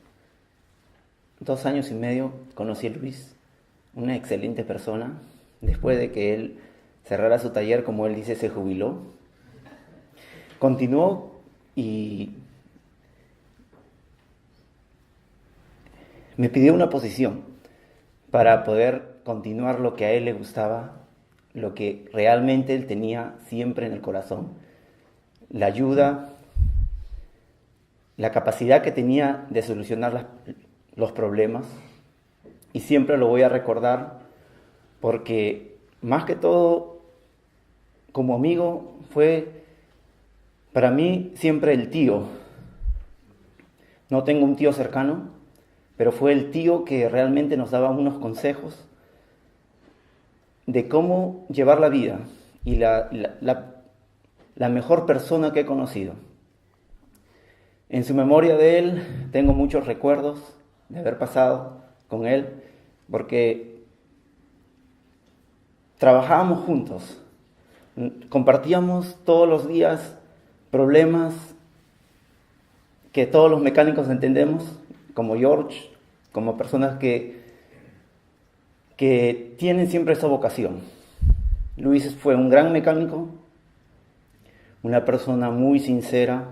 2 años y medio conocí a Luis, una excelente persona. Después de que él cerrara su taller, como él dice, se jubiló. Continuó y me pidió una posición para poder continuar lo que a él le gustaba, lo que realmente él tenía siempre en el corazón, la ayuda, la capacidad que tenía de solucionar los problemas, y siempre lo voy a recordar porque más que todo como amigo fue para mí siempre el tío. No tengo un tío cercano, pero fue el tío que realmente nos daba unos consejos de cómo llevar la vida, y la mejor persona que he conocido. En su memoria de él tengo muchos recuerdos de haber pasado con él, porque trabajábamos juntos, compartíamos todos los días problemas que todos los mecánicos entendemos, como George, como personas que tienen siempre esa vocación. Luis fue un gran mecánico, una persona muy sincera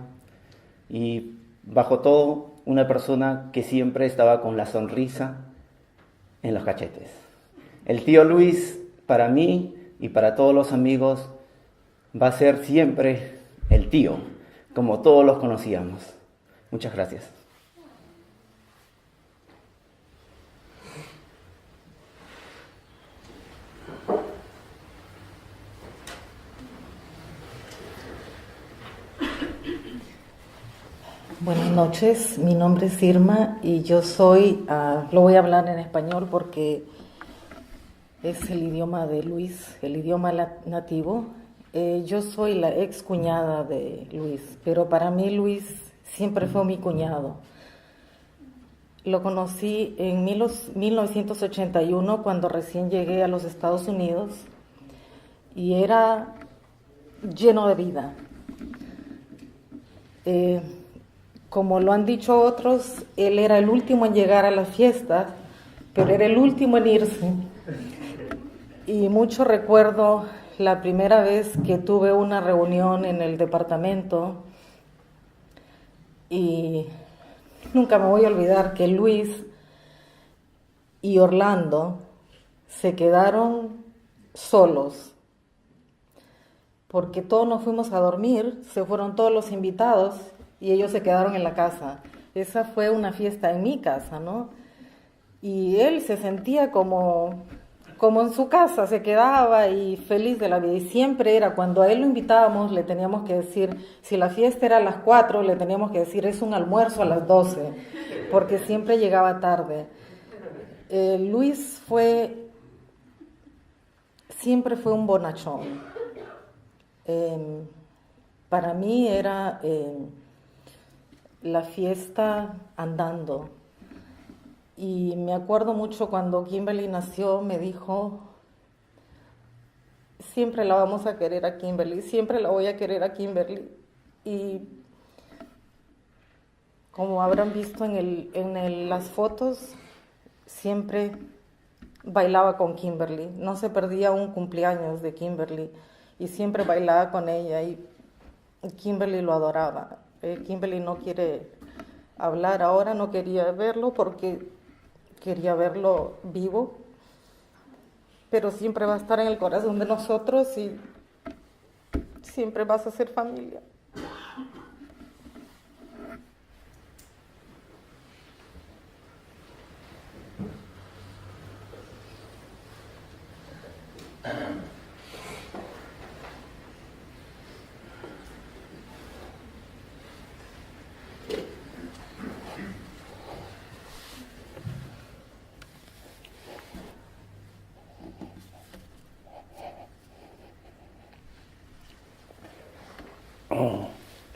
y bajo todo una persona que siempre estaba con la sonrisa en los cachetes. El tío Luis, para mí y para todos los amigos, va a ser siempre el tío, como todos los conocíamos. Muchas gracias. Buenas noches, mi nombre es Irma y yo soy, lo voy a hablar en español porque es el idioma de Luis, el idioma nativo. Yo soy la ex cuñada de Luis, pero para mí Luis siempre fue mi cuñado. Lo conocí en 1981 cuando recién llegué a los Estados Unidos y era lleno de vida. Como lo han dicho otros, él era el último en llegar a las fiestas, pero era el último en irse. Y mucho recuerdo la primera vez que tuve una reunión en el departamento y nunca me voy a olvidar que Luis y Orlando se quedaron solos porque todos nos fuimos a dormir, se fueron todos los invitados y ellos se quedaron en la casa. Esa fue una fiesta en mi casa, ¿no? Y él se sentía como en su casa, se quedaba y feliz de la vida. Y siempre era, cuando a él lo invitábamos, le teníamos que decir, si la fiesta era a las 4, le teníamos que decir, es un almuerzo a las 12, porque siempre llegaba tarde. Luis siempre fue un bonachón. Para mí era la fiesta andando. Y me acuerdo mucho cuando Kimberly nació, me dijo, siempre la vamos a querer a Kimberly, siempre la voy a querer a Kimberly. Y como habrán visto en las fotos, siempre bailaba con Kimberly, no se perdía un cumpleaños de Kimberly y siempre bailaba con ella y Kimberly lo adoraba. Kimberly no quiere hablar ahora, no quería verlo porque quería verlo vivo, pero siempre va a estar en el corazón de nosotros y siempre vas a ser familia.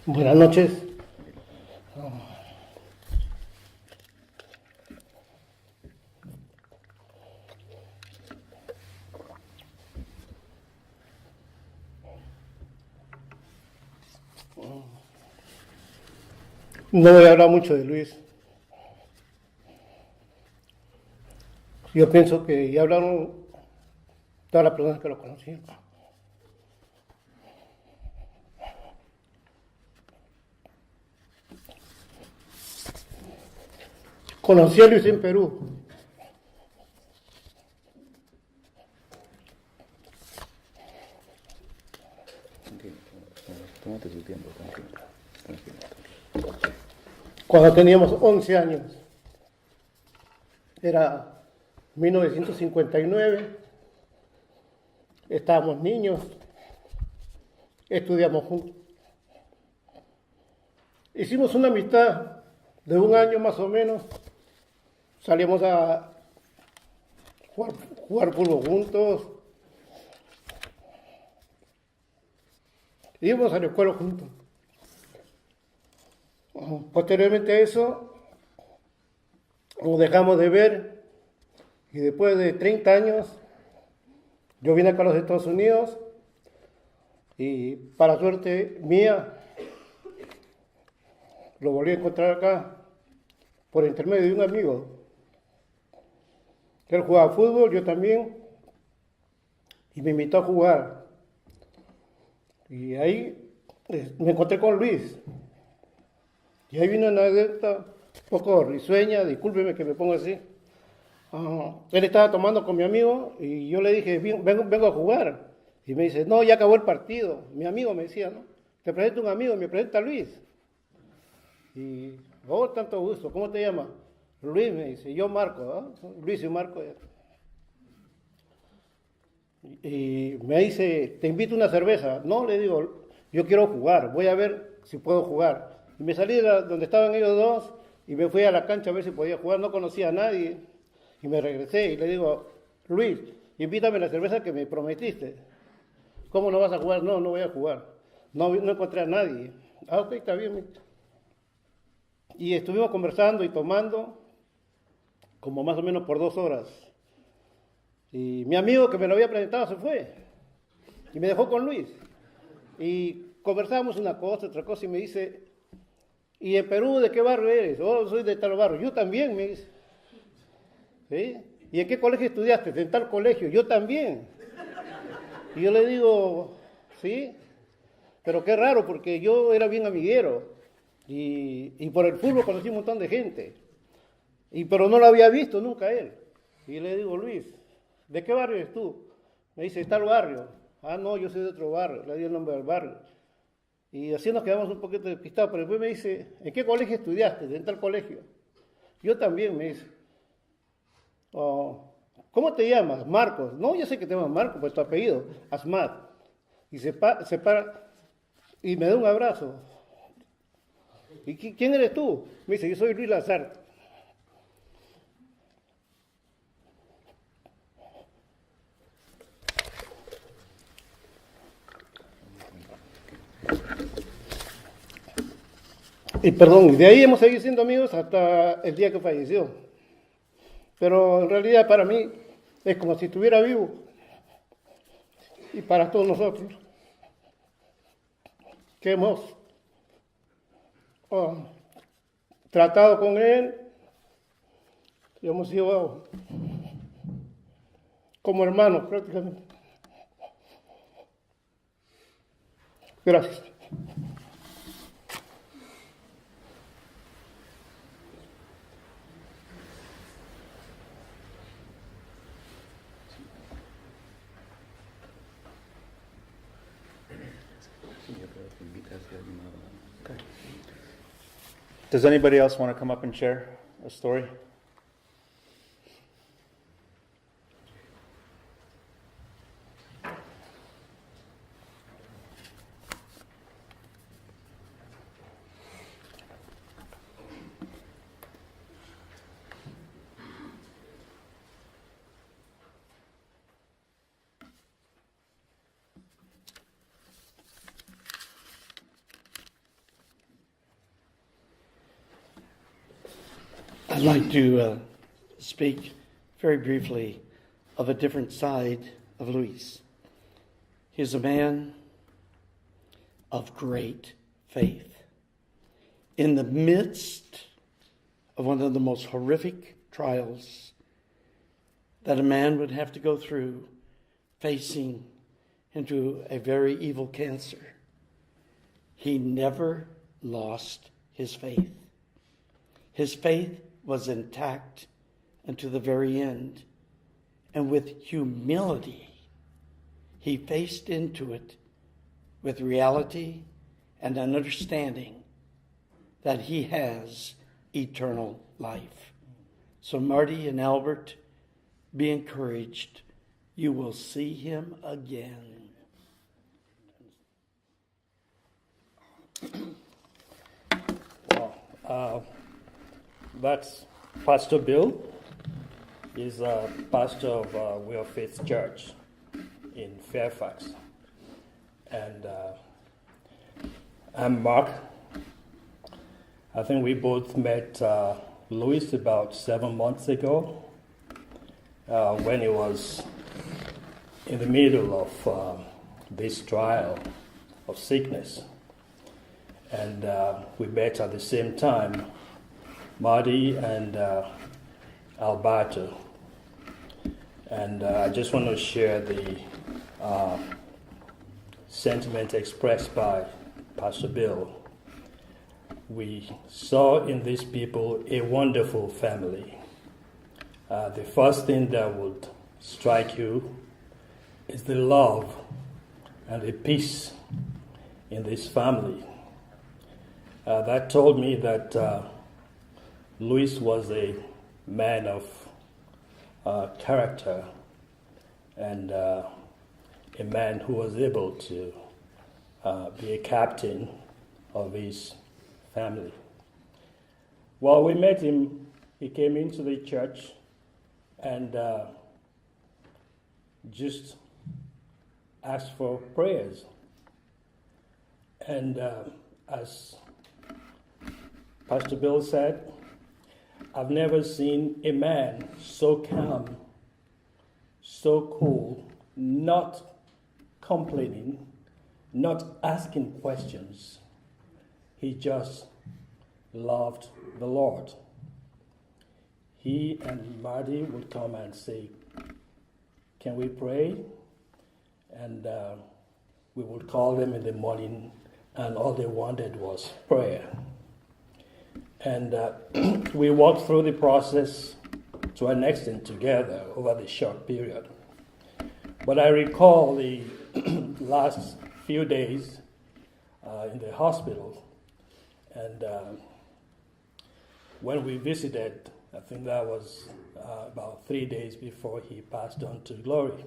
Buenas noches. No voy a hablar mucho de Luis. Yo pienso que ya hablaron todas las personas que lo conocían. Conocí a Luis en Perú. Tómate tu tiempo, tranquilo. Cuando teníamos 11 años. Era 1959. Estábamos niños. Estudiamos juntos. Hicimos una amistad de un año más o menos. Salíamos a jugar fútbol juntos. Íbamos a la escuela juntos. Posteriormente a eso, nos dejamos de ver y después de 30 años, yo vine acá a los Estados Unidos y para suerte mía, lo volví a encontrar acá por intermedio de un amigo. Él jugaba fútbol, yo también, y me invitó a jugar. Y ahí me encontré con Luis. Y ahí vino una anécdota un poco risueña, discúlpeme que me ponga así. Él estaba tomando con mi amigo y yo le dije, vengo a jugar. Y me dice, no, ya acabó el partido. Mi amigo me decía, ¿no? Te presento un amigo, me presenta Luis. Y, oh, tanto gusto, ¿cómo te llamas? Luis, me dice, yo Marco, ¿eh? Luis y Marco. Y me dice, te invito a una cerveza. No, le digo, yo quiero jugar, voy a ver si puedo jugar. Y me salí de donde estaban ellos dos y me fui a la cancha a ver si podía jugar, no conocía a nadie. Y me regresé y le digo, Luis, invítame a la cerveza que me prometiste. ¿Cómo no vas a jugar? No, no voy a jugar. No encontré a nadie. Ah, ok, está bien. Y estuvimos conversando y tomando. como más o menos por 2 horas. Y mi amigo que me lo había presentado se fue y me dejó con Luis. Y conversamos una cosa, otra cosa, y me dice, ¿y en Perú de qué barrio eres? Oh, soy de tal barrio. Yo también, me dice. ¿Sí? ¿Y en qué colegio estudiaste? En tal colegio. Yo también. Y yo le digo, sí, pero qué raro, porque yo era bien amiguero. Y por el fútbol conocí un montón de gente. Pero no lo había visto nunca él. Y le digo, Luis, ¿de qué barrio eres tú? Me dice, tal barrio. Ah, no, yo soy de otro barrio. Le di el nombre del barrio. Y así nos quedamos un poquito despistados. Pero después me dice, ¿en qué colegio estudiaste? En tal colegio. Yo también, me dice. Oh, ¿cómo te llamas? Marcos. No, yo sé que te llamas Marcos, pues tu apellido, Asmat. Y se para y me da un abrazo. ¿Y quién eres tú? Me dice, yo soy Luis Lazar. Y perdón, de ahí hemos seguido siendo amigos hasta el día que falleció. Pero en realidad para mí es como si estuviera vivo. Y para todos nosotros que hemos tratado con él y hemos sido como hermanos prácticamente. Gracias. Does anybody else want to come up and share a story? I'd like to speak very briefly of a different side of Luis. He is a man of great faith. In the midst of one of the most horrific trials that a man would have to go through, facing into a very evil cancer, he never lost his faith. His faith was intact unto the very end. And with humility, he faced into it with reality and an understanding that he has eternal life. So Marty and Albert, be encouraged. You will see him again. Well, that's Pastor Bill. He's a pastor of Will Faith Church in Fairfax. And I'm Mark. I think we both met Luis about 7 months ago when he was in the middle of this trial of sickness. And we met at the same time, Marty and Alberto. And I just want to share the sentiment expressed by Pastor Bill. We saw in these people a wonderful family. The first thing that would strike you is the love and the peace in this family. That told me that Luis was a man of character and a man who was able to be a captain of his family. Well, we met him. He came into the church and just asked for prayers. And as Pastor Bill said, I've never seen a man so calm, so cool, not complaining, not asking questions. He just loved the Lord. He and Marty would come and say, "Can we pray?" And we would call them in the morning, and all they wanted was prayer. And we walked through the process to an extent together over the short period. But I recall the last few days in the hospital, and when we visited, I think that was about 3 days before he passed on to glory.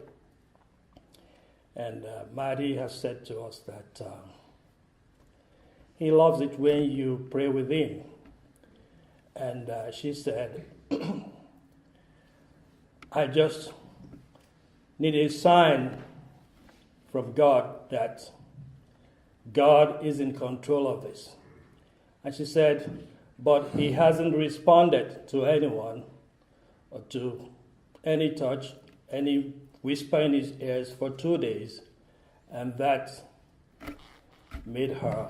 And Marty has said to us that he loves it when you pray with him. And she said, "I just need a sign from God that God is in control of this." And she said, "But he hasn't responded to anyone or to any touch, any whisper in his ears for 2 days." And that made her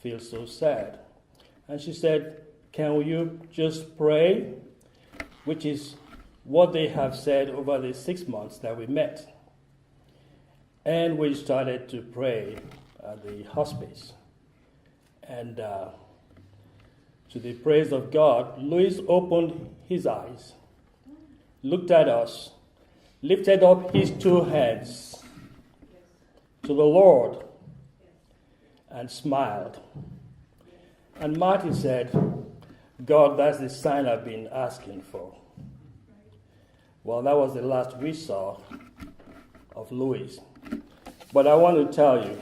feel so sad. And she said, "Can you just pray?" Which is what they have said over the 6 months that we met. And we started to pray at the hospice. And to the praise of God, Luis opened his eyes, looked at us, lifted up his 2 hands to the Lord, and smiled. And Marty said, "God, that's the sign I've been asking for." Well, that was the last we saw of Luis. But I want to tell you,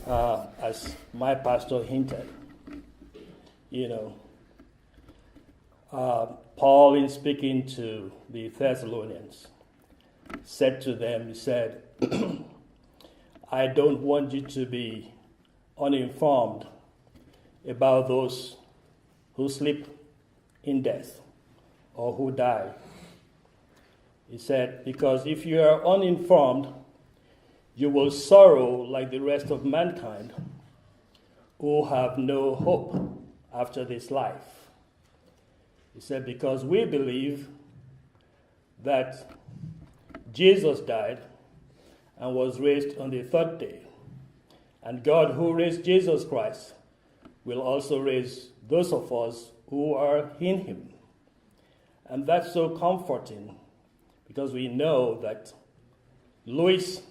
as my pastor hinted, Paul, in speaking to the Thessalonians, said to them, he said, "I don't want you to be uninformed about those who sleep in death or who die." He said, "Because if you are uninformed, you will sorrow like the rest of mankind who have no hope after this life." He said, "Because we believe that Jesus died and was raised on the 3rd day. And God, who raised Jesus Christ, will also raise those of us who are in him." And that's so comforting, because we know that Luis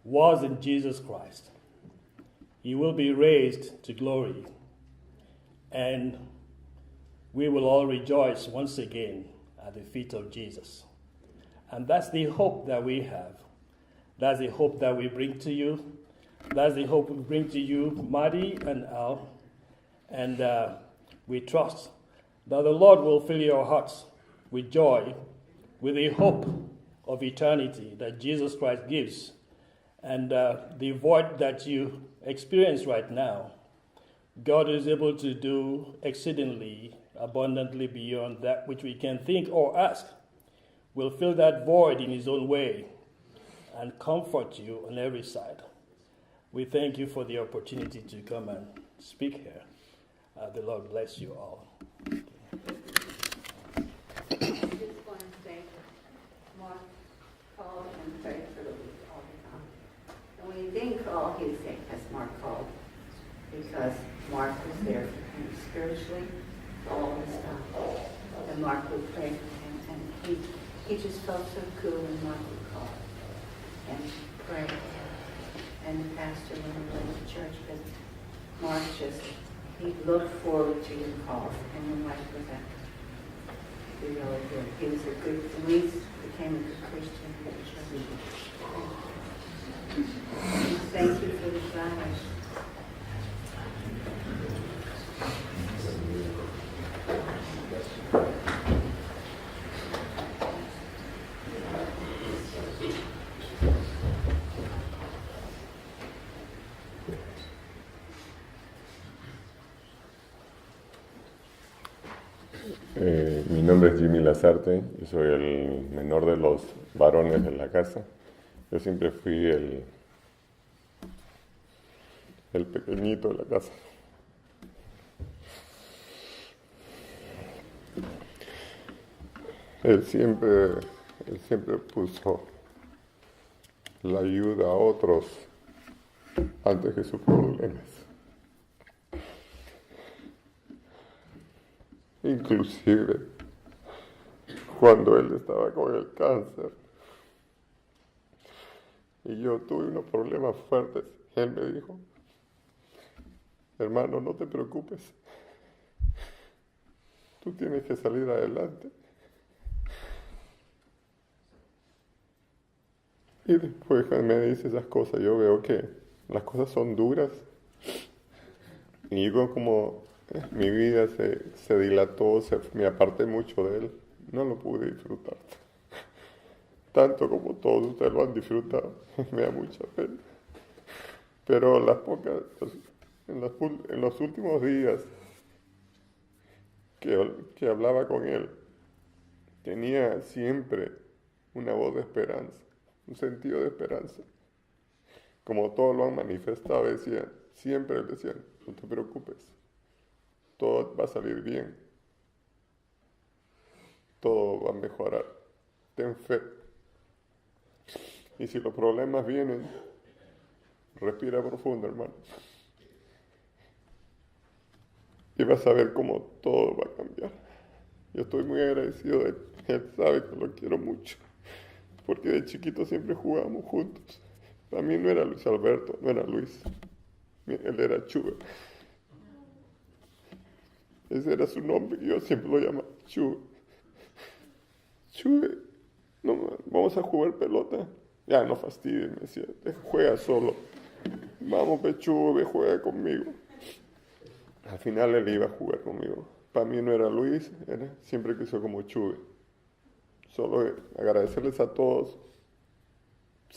was in Jesus Christ. He will be raised to glory, and we will all rejoice once again at the feet of Jesus. And that's the hope that we have. That's the hope that we bring to you. That's the hope we bring to you, Marty and Al. And we trust that the Lord will fill your hearts with joy, with the hope of eternity that Jesus Christ gives. And the void that you experience right now, God is able to do exceedingly abundantly beyond that which we can think or ask. Will fill that void in his own way and comfort you on every side. We thank you for the opportunity to come and speak here. The Lord bless you all. I just want to say, Mark called and prayed for Luis all the time. And when he didn't call, he'd say, "Yes, Mark called," because Mark was there for him spiritually all the time. And Mark would pray for him, and he just felt so cool when Mark would call and pray. And the pastor when we went to church, because Mark he looked forward to your calls, and when life was at he really did. He was a good, Luis became a good Christian in the church. Thank you for the flowers. Mi nombre es Jimmy Lazarte, yo soy el menor de los varones de la casa. Yo siempre fui el pequeñito de la casa. Él siempre puso la ayuda a otros antes que sus problemas. Inclusive cuando él estaba con el cáncer y yo tuve unos problemas fuertes, él me dijo: hermano, no te preocupes, tú tienes que salir adelante. Y después cuando me dice esas cosas, yo veo que las cosas son duras y yo como mi vida se dilató, me aparté mucho de él, no lo pude disfrutar tanto como todos ustedes lo han disfrutado. Me da mucha pena, pero en los últimos días que hablaba con él, tenía siempre una voz de esperanza, un sentido de esperanza. Como todos lo han manifestado, siempre decían: no te preocupes, todo va a salir bien, todo va a mejorar, ten fe. Y si los problemas vienen, respira profundo, hermano, y vas a ver cómo todo va a cambiar. Yo estoy muy agradecido de él, él sabe que lo quiero mucho, porque de chiquito siempre jugábamos juntos. Para mí no era Luis Alberto, no era Luis, él era Chuve. Ese era su nombre y yo siempre lo llamaba Chuve. Chuve, no, vamos a jugar pelota. Ya, no fastidies, me decía, juega solo. Vamos, Chuve, juega conmigo. Al final él iba a jugar conmigo. Para mí no era Luis, siempre quiso como Chuve. Solo agradecerles a todos.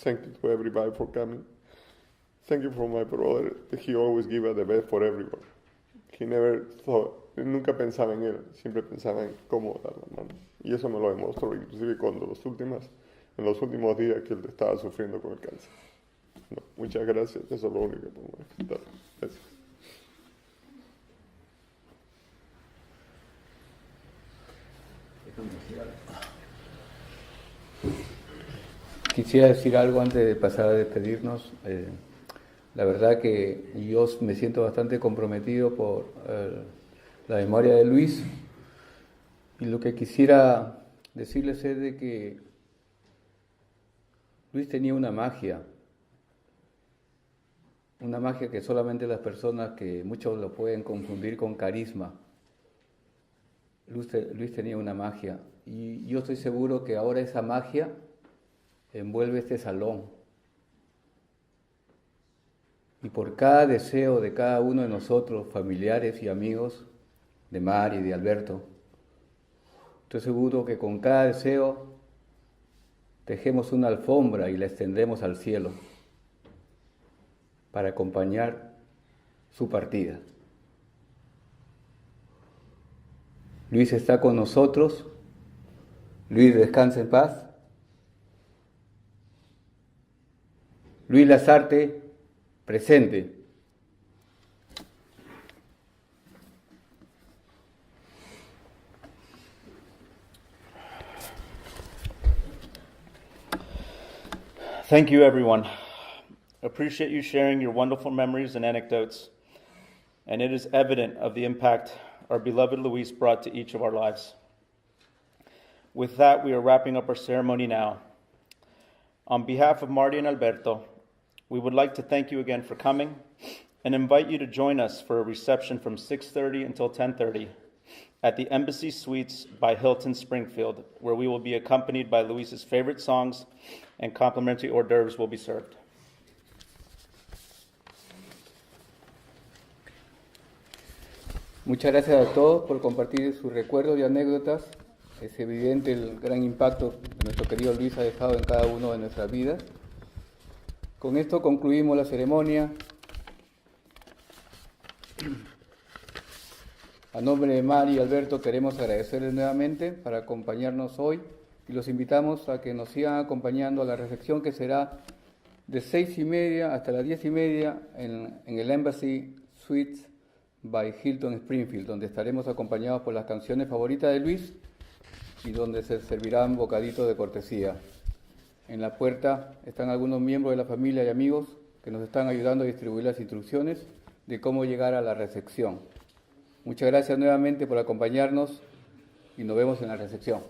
Thank you to everybody for coming. Thank you for my brother. He always gave the best for everyone. He never thought, nunca pensaba en él, siempre pensaba en cómo dar la mano. Y eso me lo demostró inclusive en los últimos días que él estaba sufriendo con el cáncer. No, muchas gracias, eso es lo único que puedo decir. Gracias. Quisiera decir algo antes de pasar a despedirnos. La verdad que yo me siento bastante comprometido por la memoria de Luis, y lo que quisiera decirles es de que Luis tenía una magia que solamente las personas, que muchos lo pueden confundir con carisma. Luis tenía una magia, y yo estoy seguro que ahora esa magia envuelve este salón. Y por cada deseo de cada uno de nosotros, familiares y amigos de Mari y de Alberto, estoy seguro que con cada deseo tejemos una alfombra y la extendemos al cielo para acompañar su partida. Luis está con nosotros. Luis, descansa en paz. Luis Lazarte, presente. Thank you, everyone. Appreciate you sharing your wonderful memories and anecdotes, and it is evident of the impact our beloved Luis brought to each of our lives. With that, we are wrapping up our ceremony now. On behalf of Marty and Alberto, we would like to thank you again for coming and invite you to join us for a reception from 6:30 until 10:30 at the Embassy Suites by Hilton Springfield, where we will be accompanied by Luis's favorite songs and complimentary hors d'oeuvres will be served. Muchas gracias a todos por compartir sus recuerdos y anécdotas. Es evidente el gran impacto que nuestro querido Luis ha dejado en cada uno de nuestras vidas. Con esto concluimos la ceremonia. A nombre de Mari y Alberto queremos agradecerles nuevamente por acompañarnos hoy y los invitamos a que nos sigan acompañando a la recepción que será de 6:30 hasta las 10:30 en el Embassy Suites by Hilton Springfield, donde estaremos acompañados por las canciones favoritas de Luis y donde se servirán bocaditos de cortesía. En la puerta están algunos miembros de la familia y amigos que nos están ayudando a distribuir las instrucciones de cómo llegar a la recepción. Muchas gracias nuevamente por acompañarnos y nos vemos en la recepción.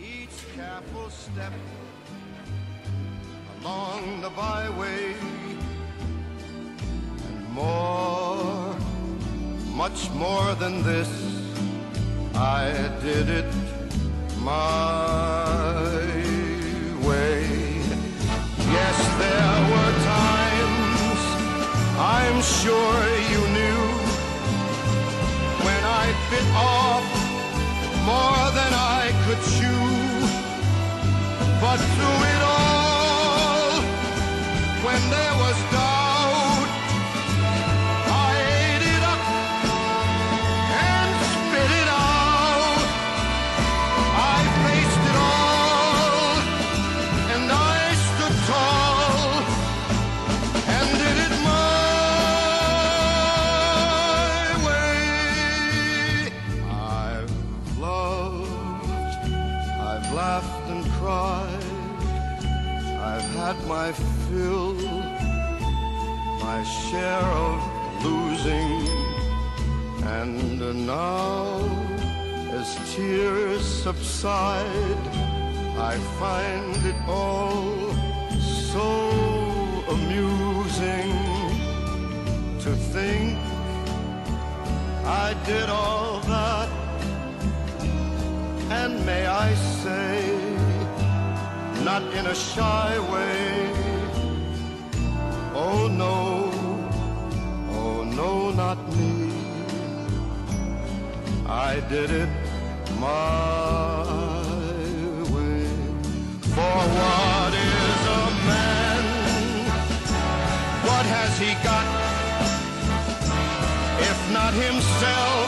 Each careful step along the byway and more, much more than this, I did it my way. Yes, there were times, I'm sure you knew, when I bit off more than I could chew. But through it all, when there was doubt, I ate it up and spit it out. I faced it all, and I stood tall, and did it my way. I've loved, I've laughed and cried, I've had my fill, my share of losing, and now, as tears subside, I find it all so amusing to think I did all that, and may I say, not in a shy way, oh no, not me. I did it my way. For what is a man? What has he got if not himself?